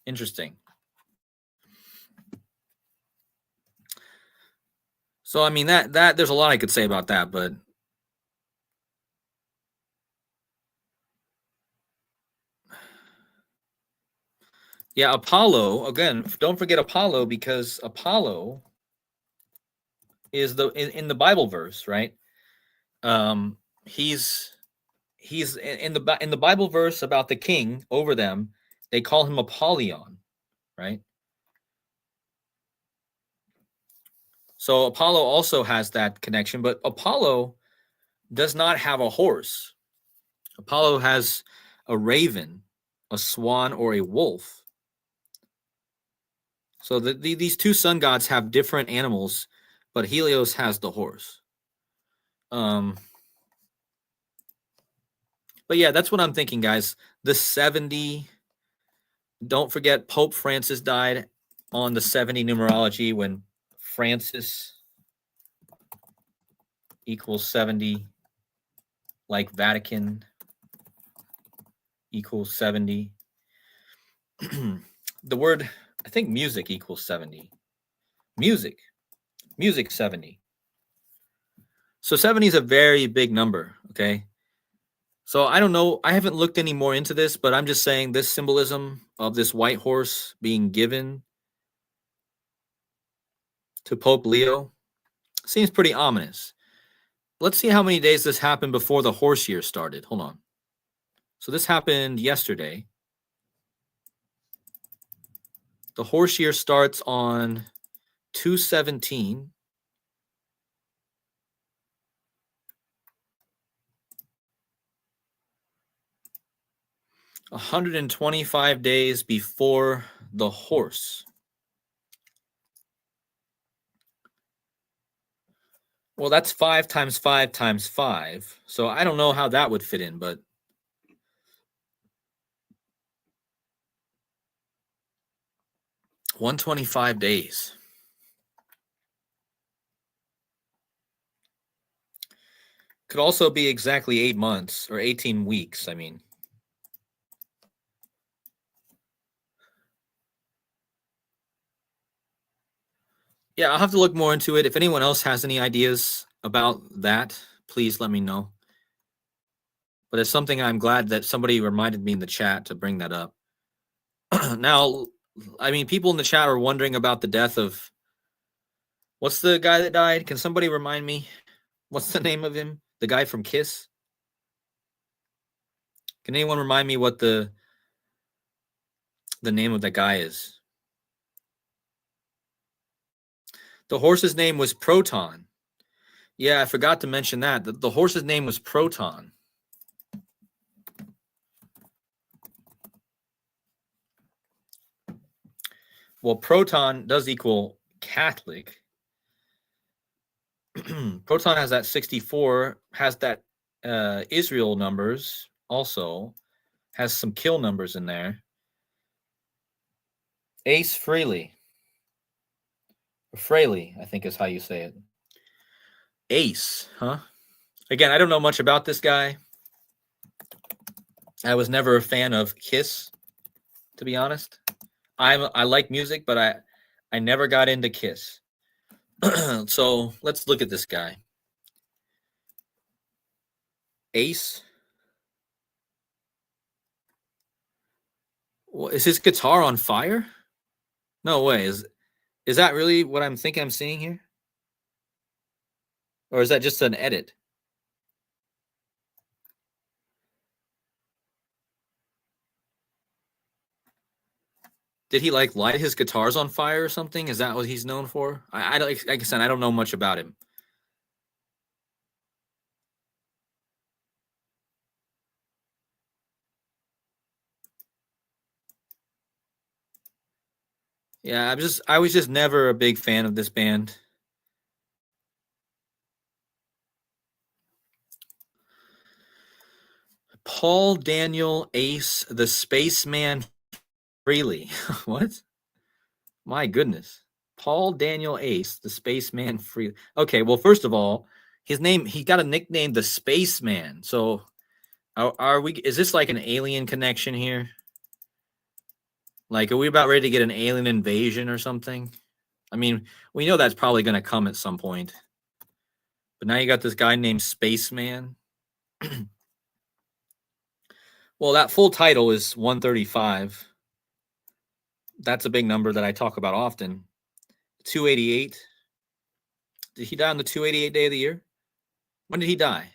interesting. So I mean that there's a lot I could say about that, but yeah, Apollo, again, don't forget Apollo, because Apollo is in the Bible verse, right? He's in the Bible verse about the king over them. They call him Apollyon, right? So Apollo also has that connection, but Apollo does not have a horse. Apollo has a raven, a swan, or a wolf. So these two sun gods have different animals, but Helios has the horse. But yeah, that's what I'm thinking, guys. The 70. Don't forget, Pope Francis died on the 70 numerology, when Francis equals 70, like Vatican equals 70. The word, I think music equals 70. Music 70. So 70 is a very big number, okay? So I don't know. I haven't looked any more into this, but I'm just saying this symbolism of this white horse being given to Pope Leo seems pretty ominous. Let's see how many days this happened before the horse year started. Hold on. So this happened yesterday. The horse year starts on 2/17. A 125 days before the horse. Well, that's 5 times 5 times 5. So I don't know how that would fit in, but 125 days. Could also be exactly 8 months or 18 weeks, I mean. Yeah, I'll have to look more into it. If anyone else has any ideas about that, please let me know. But it's something I'm glad that somebody reminded me in the chat to bring that up. Now, I mean, people in the chat are wondering about the death of, what's the guy that died? Can somebody remind me What's the name of him? The guy from Kiss? Can anyone remind me what the name of that guy is? The horse's name was Proton. Yeah, I forgot to mention that. The horse's name was Proton. Well, Proton does equal Catholic. Proton has that 64, has that Israel numbers also, has some kill numbers in there. Ace Frehley. Fraley, I think is how you say it. Ace, huh? Again, I don't know much about this guy. I was never a fan of Kiss, to be honest. I like music, but I never got into Kiss. So let's look at this guy. Ace. Well, is his guitar on fire? No way. Is that really what I'm thinking I'm seeing here? Or is that just an edit? Did he like light his guitars on fire or something? Is that what he's known for? I don't, like I said, I don't know much about him. Yeah, I was just never a big fan of this band. Paul Daniel Ace, the Spaceman Freely. What? My goodness. Paul Daniel Ace, the Spaceman Freely. Okay, well, first of all, his name, he got a nickname, the Spaceman. So are we, is this like an alien connection here? Like, are we about ready to get an alien invasion or something? I mean, we know that's probably going to come at some point. But now you got this guy named Spaceman. Well, that full title is 135. That's a big number that I talk about often. 288. Did he die on the 288 day of the year? When did he die?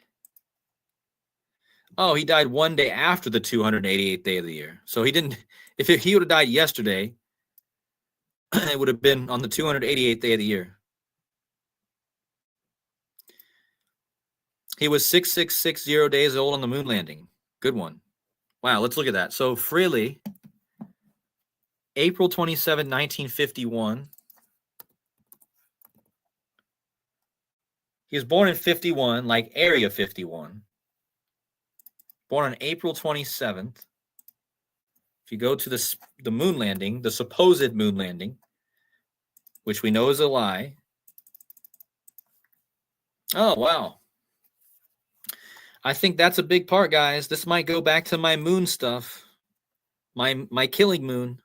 Oh, he died one day after the 288th day of the year. So he didn't, if he would have died yesterday, it would have been on the 288th day of the year. He was 6660 days old on the moon landing. Good one. Wow, let's look at that. So Freely, April 27, 1951. He was born in 51, like Area 51. Born on April 27th. If you go to the moon landing, the supposed moon landing, which we know is a lie. Oh, wow. I think that's a big part, guys. This might go back to my moon stuff. My killing moon.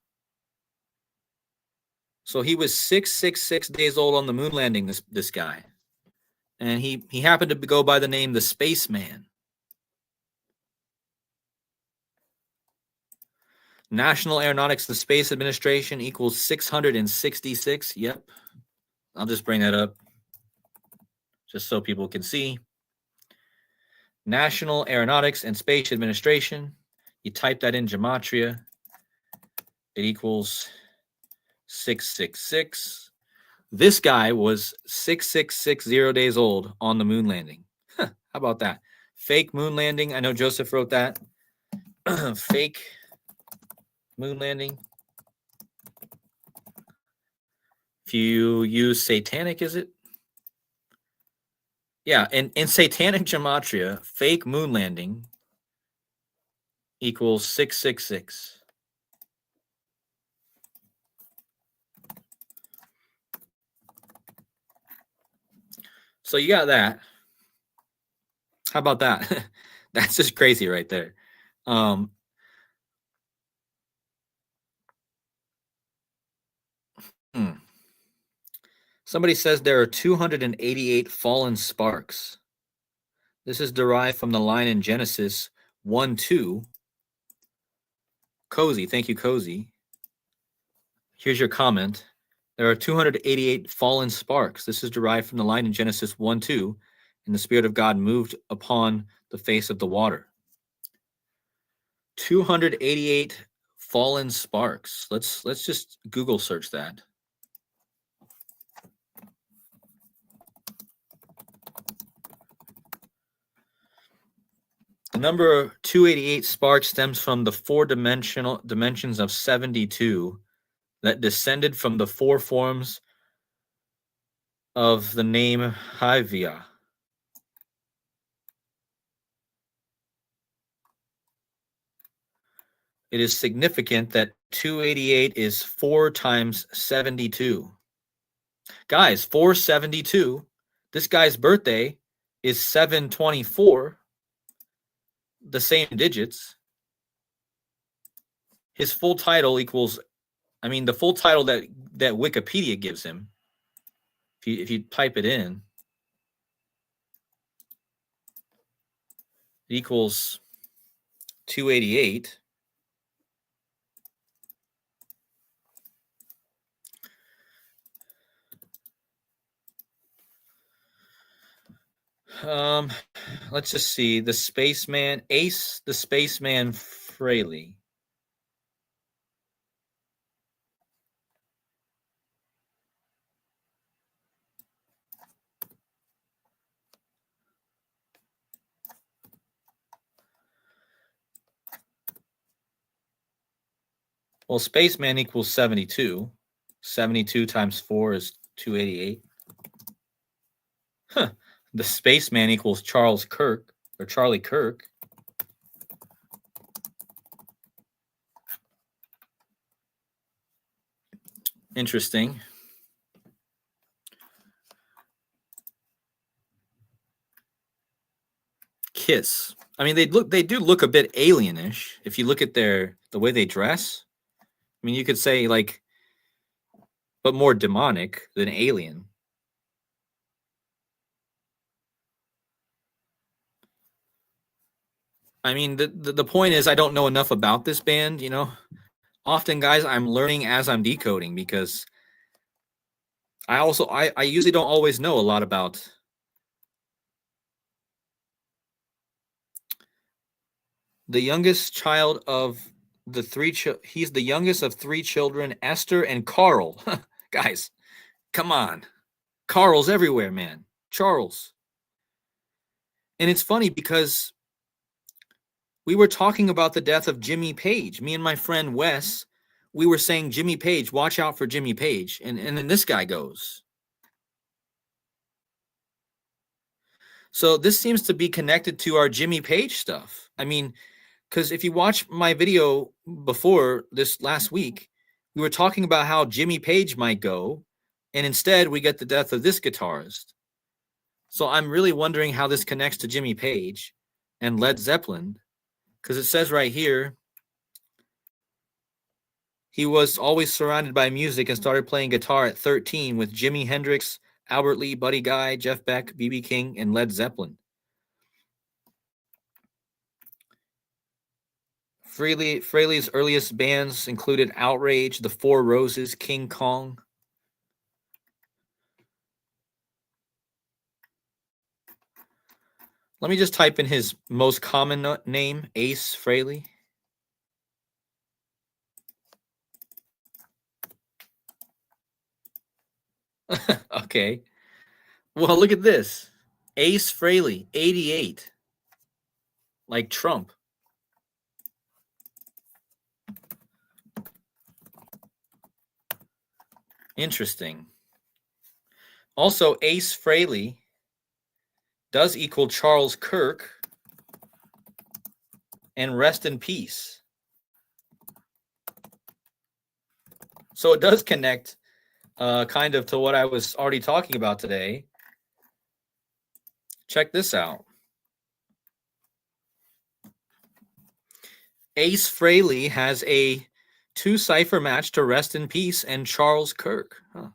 So he was 666 days old on the moon landing, this guy. And he happened to go by the name the Spaceman. National Aeronautics and Space Administration equals 666. Yep. I'll just bring that up just so people can see. National Aeronautics and Space Administration. You type that in gematria. It equals 666. This guy was 6660 days old on the moon landing. How about that? Fake moon landing. I know Joseph wrote that. Fake moon landing. If you use satanic, is it? Yeah, and in satanic gematria, fake moon landing equals 666. So you got that. How about that? That's just crazy right there. Somebody says there are 288 fallen sparks. This is derived from the line in Genesis 1:2. Cozy, thank you, Cozy. Here's your comment. There are 288 fallen sparks. This is derived from the line in Genesis 1:2. and the Spirit of God moved upon the face of the water. 288 fallen sparks. Let's just Google search that. The number 288 sparks stems from the dimensions of 72 that descended from the four forms of the name Hivia. It is significant that 288 is 4 times 72. Guys, 472. This guy's birthday is 724. The same digits. His full title equals, the full title that Wikipedia gives him, if you type it in, it equals 288. Let's just see. The spaceman, Ace the Spaceman Frehley. Well, spaceman equals 72. 72 times 4 is 288. Huh. The spaceman equals Charles Kirk, or Charlie Kirk. Interesting. Kiss. They do look a bit alienish if you look at the way they dress. You could say but more demonic than alien. The point is I don't know enough about this band, Often, guys, I'm learning as I'm decoding because I usually don't always know a lot about the youngest child of the three. He's the youngest of 3 children, Esther and Carl. Guys, come on. Carl's everywhere, man. Charles. And it's funny because we were talking about the death of Jimmy Page. Me and my friend Wes, we were saying, Jimmy Page, watch out for Jimmy Page. And then this guy goes. So this seems to be connected to our Jimmy Page stuff. Because if you watch my video before this last week, we were talking about how Jimmy Page might go, and instead we get the death of this guitarist. So I'm really wondering how this connects to Jimmy Page and Led Zeppelin, because it says right here, he was always surrounded by music and started playing guitar at 13 with Jimi Hendrix, Albert Lee, Buddy Guy, Jeff Beck, B.B. King, and Led Zeppelin. Frehley's earliest bands included Outrage, The Four Roses, King Kong. Let me just type in his most common name, Ace Frehley. Okay. Well, look at this. Ace Frehley, 88. Like Trump. Interesting. Also, Ace Frehley does equal Charles Kirk, and rest in peace. So it does connect kind of to what I was already talking about today. Check this out. Ace Frehley has a 2-cipher match to rest in peace and Charles Kirk. Huh.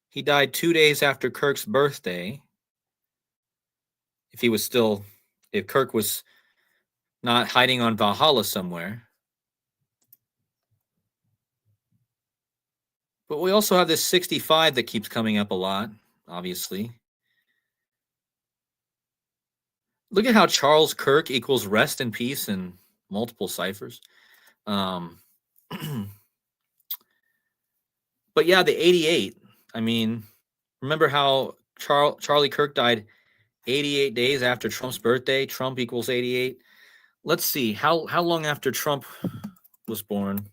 He died 2 days after Kirk's birthday. If Kirk was not hiding on Valhalla somewhere. But we also have this 65 that keeps coming up a lot, obviously. Look at how Charles Kirk equals rest in peace in multiple ciphers. Um, but yeah, the 88. I mean, remember how Charlie Kirk died 88 days after Trump's birthday? Trump equals 88. Let's see how long after Trump was born.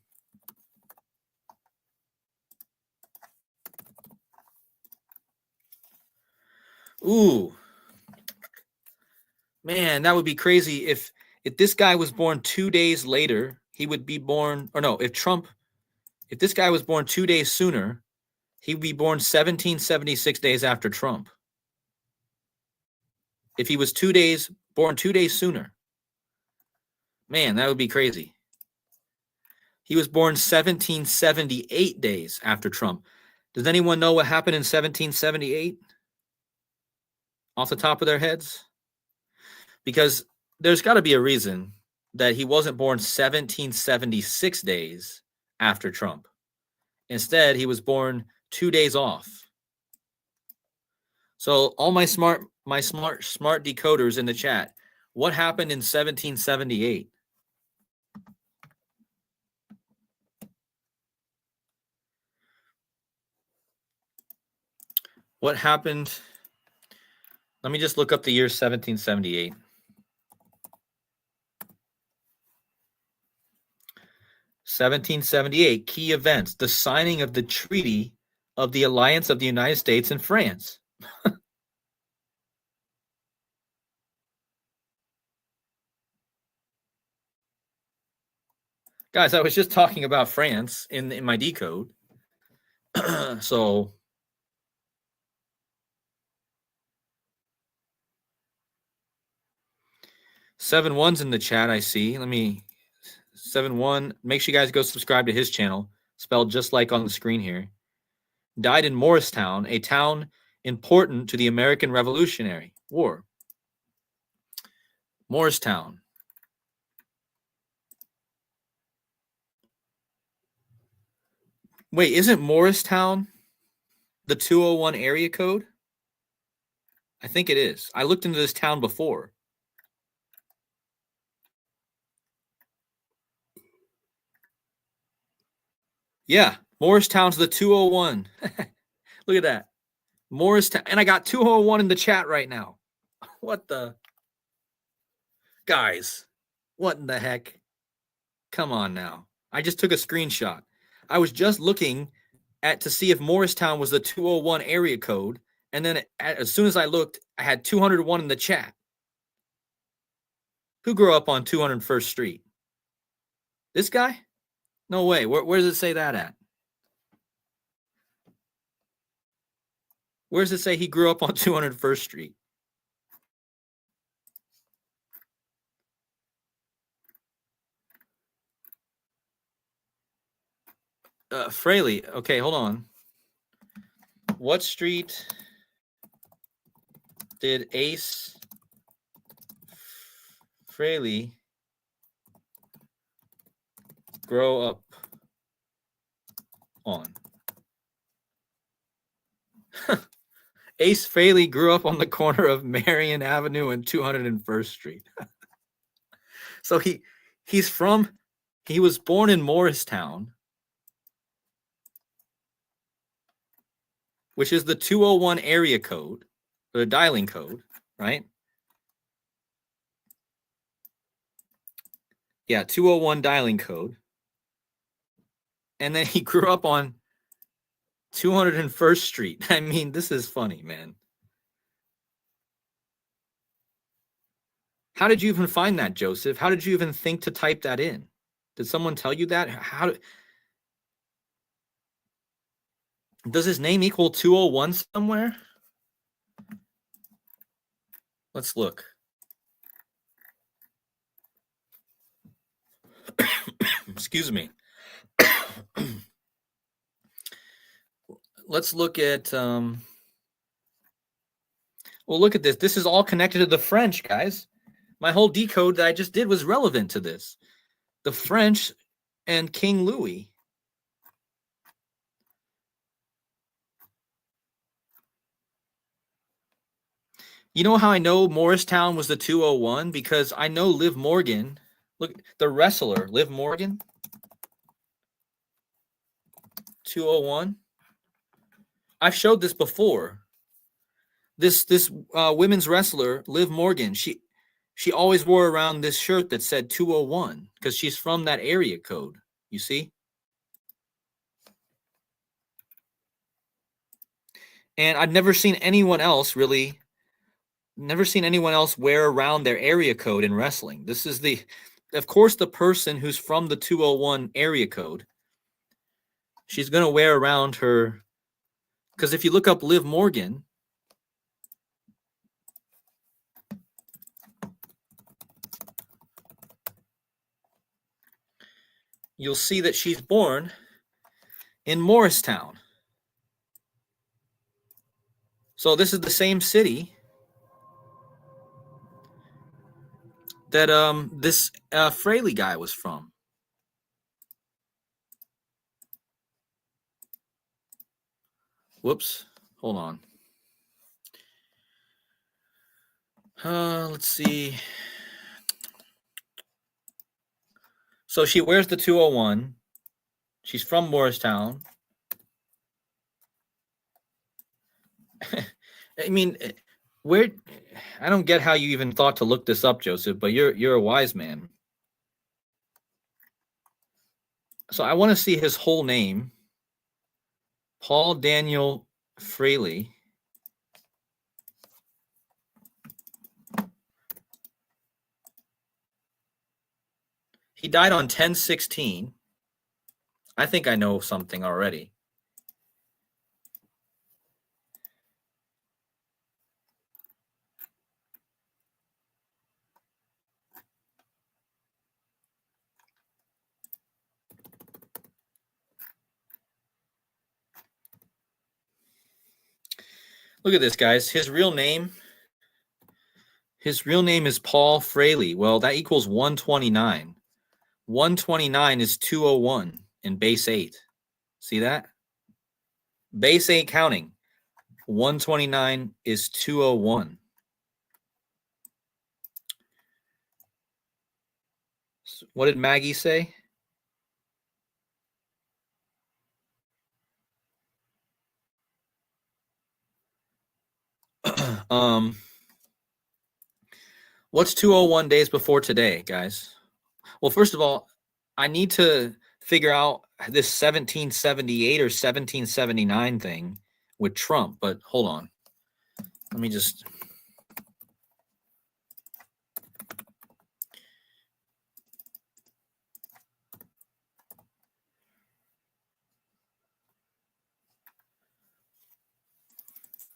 Ooh, man, that would be crazy if this guy was born 2 days later, he would be born, or no, if this guy was born 2 days sooner, he would be born 1776 days after Trump. If he was born 2 days sooner. Man, that would be crazy. He was born 1778 days after Trump. Does anyone know what happened in 1778? Off the top of their heads? Because there's got to be a reason that he wasn't born 1776 days after Trump. Instead, he was born 2 days off. So all my smart decoders in the chat, what happened in 1778? What happened? Let me just look up the year 1778. 1778, key events, the signing of the Treaty of the Alliance of the United States and France. Guys, I was just talking about France in my decode. So 7-1's in the chat, I see. Let me 7-1. Make sure you guys go subscribe to his channel, spelled just like on the screen here. Died in Morristown, a town important to the American Revolutionary War. Morristown. Wait, isn't Morristown the 201 area code? I think it is. I looked into this town before. Yeah, Morristown's the 201. Look at that. Morristown. And I got 201 in the chat right now. What the? Guys, what in the heck? Come on now. I just took a screenshot. I was just looking to see if Morristown was the 201 area code. And then as soon as I looked, I had 201 in the chat. Who grew up on 201st Street? This guy? No way. Where does it say that at? Where does it say he grew up on 201st Street? Fraley. Okay, hold on. What street did Ace Frehley grow up on? Ace Frehley grew up on the corner of Marion Avenue and 201st Street. So he was born in Morristown, which is the 201 area code, or the dialing code, right? Yeah, 201 dialing code. And then he grew up on 201st Street. I mean, this is funny, man. How did you even find that, Joseph? How did you even think to type that in? Did someone tell you that? Does his name equal 201 somewhere? Let's look. Excuse me. Let's look at well, look at this. This is all connected to the French, guys. My whole decode that I just did was relevant to this. The French and King Louis. You know how I know Morristown was the 201? Because I know Liv Morgan. Look, the wrestler, Liv Morgan, 201. I've showed this before. This women's wrestler, Liv Morgan, she always wore around this shirt that said 201 because she's from that area code. You see? And I've never seen anyone else wear around their area code in wrestling. This is of course, the person who's from the 201 area code. She's going to wear around her, because if you look up Liv Morgan, you'll see that she's born in Morristown. So this is the same city that this Fraley guy was from. Whoops. Hold on. Let's see. So she wears the 201. She's from Morristown. I mean, where? I don't get how you even thought to look this up, Joseph, but you're a wise man. So I want to see his whole name. Paul Daniel Fraley. He died on 10/16. I think I know something already. Look at this, guys. His real name is Paul Fraley. Well, that equals 129. 129 is 201 in base 8. See that? Base 8 counting. 129 is 201. What did Maggie say? What's 201 days before today, guys? Well, first of all, I need to figure out this 1778 or 1779 thing with Trump, but hold on. Let me just...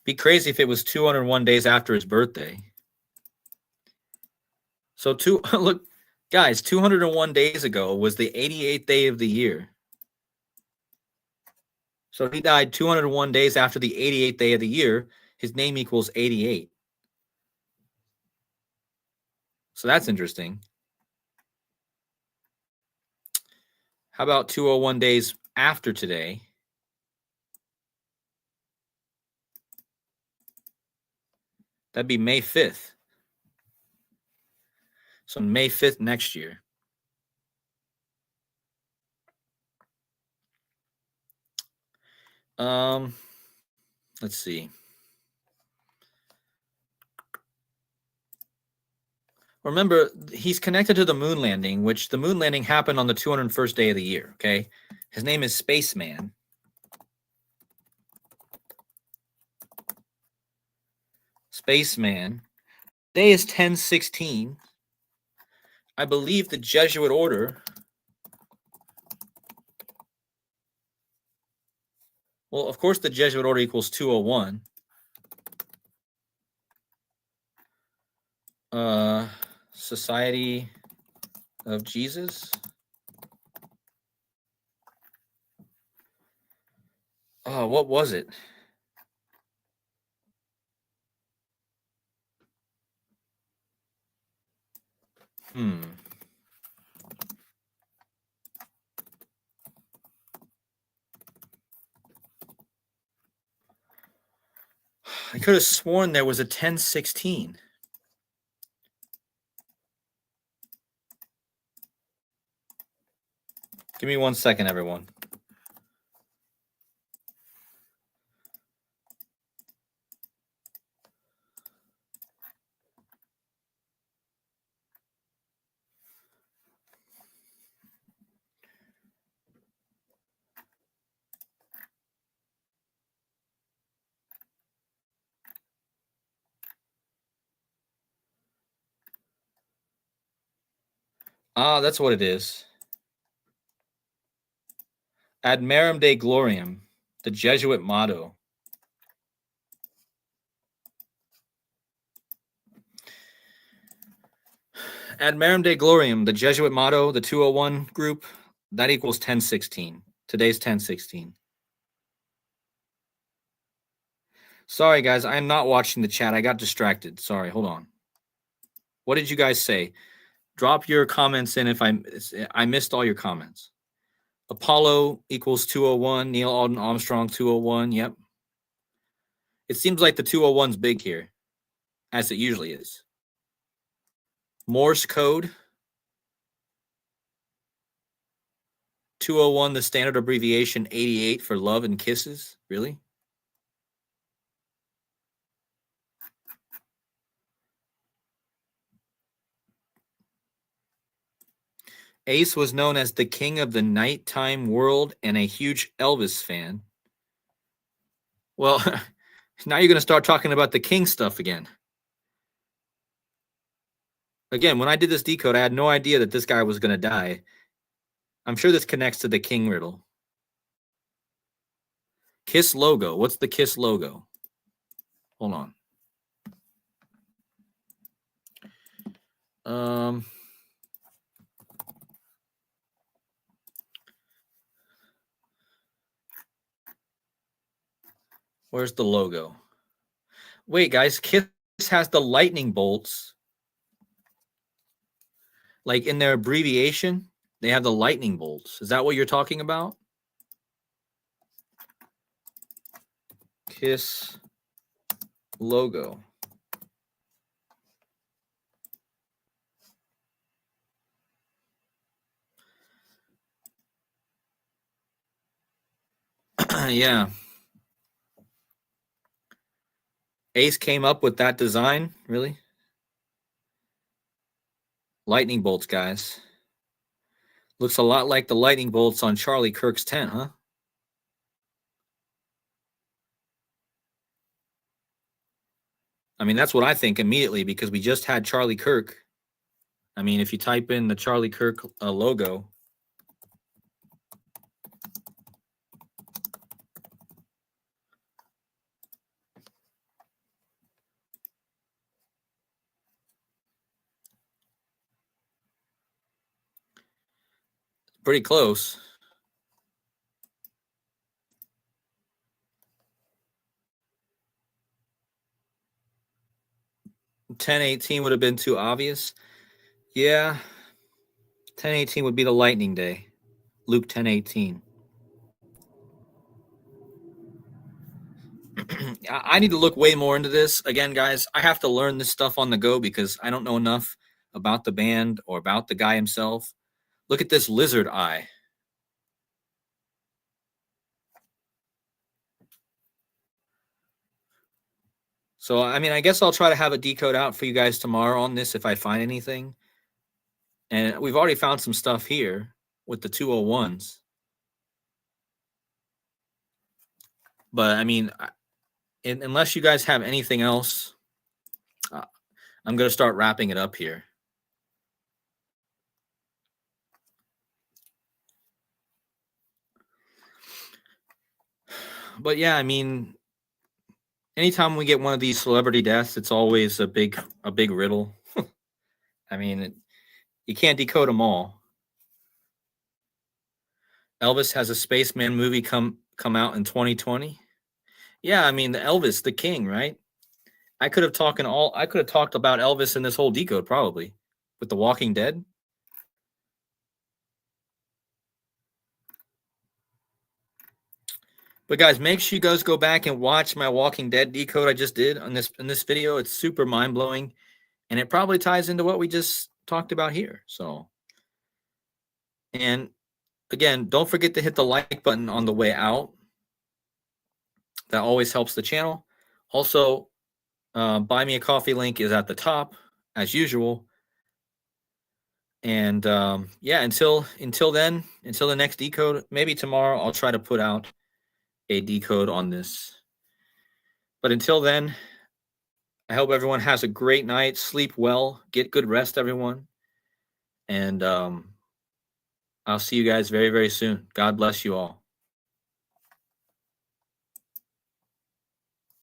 Be crazy if it was 201 days after his birthday. So look, guys, 201 days ago was the 88th day of the year. So he died 201 days after the 88th day of the year. His name equals 88. So that's interesting. How about 201 days after today? That'd be May 5th. So May 5th next year. Let's see. Remember, he's connected to the moon landing, which the moon landing happened on the 201st day of the year, okay? His name is Spaceman. Spaceman. Day is 10/16. I believe the Jesuit order... Well, of course, the Jesuit order equals 201. Society of Jesus. Oh, what was it? I could have sworn there was a 1016. Give me 1 second, everyone. Ah, that's what it is. Ad Merum Dei Gloriam, the Jesuit motto. Ad Merum Dei Gloriam, the Jesuit motto, the 201 group, that equals 1016. Today's 1016. Sorry, guys, I'm not watching the chat. I got distracted. Sorry, hold on. What did you guys say? Drop your comments in if I missed all your comments. Apollo equals 201. Neil Alden Armstrong 201. Yep. It seems like the 201's big here, as it usually is. Morse code 201, the standard abbreviation 88 for love and kisses. Really? Ace was known as the king of the nighttime world and a huge Elvis fan. Well, now you're going to start talking about the king stuff again. Again, when I did this decode, I had no idea that this guy was going to die. I'm sure this connects to the king riddle. Kiss logo. What's the Kiss logo? Hold on. Where's the logo? Wait, guys, Kiss has the lightning bolts. Like in their abbreviation, they have the lightning bolts. Is that what you're talking about? Kiss logo. Yeah. Ace came up with that design, really? Lightning bolts, guys. Looks a lot like the lightning bolts on Charlie Kirk's tent, huh? I mean, that's what I think immediately because we just had Charlie Kirk. I mean, if you type in the Charlie Kirk logo, pretty close. $10.18 would have been too obvious. Yeah. $10.18 would be the lightning day. Luke 10:18. I need to look way more into this. Again, guys, I have to learn this stuff on the go because I don't know enough about the band or about the guy himself. Look at this lizard eye. So, I mean, I guess I'll try to have a decode out for you guys tomorrow on this if I find anything. And we've already found some stuff here with the 201s. But, I mean, unless you guys have anything else, I'm going to start wrapping it up here. But, yeah, I mean, anytime we get one of these celebrity deaths, it's always a big riddle. I mean, you can't decode them all. Elvis has a Spaceman movie come out in 2020. Yeah, I mean, the Elvis, the king, right? I could have talked about Elvis in this whole decode probably with The Walking Dead. But guys, make sure you guys go back and watch my Walking Dead decode I just did on this in this video. It's super mind blowing, and it probably ties into what we just talked about here. So, and again, don't forget to hit the like button on the way out. That always helps the channel. Also, buy me a coffee link is at the top as usual. And yeah, until then, until the next decode, maybe tomorrow I'll try to put out a decode on this. But until then, I hope everyone has a great night. Sleep well. Get good rest, everyone. And I'll see you guys very, very soon. God bless you all.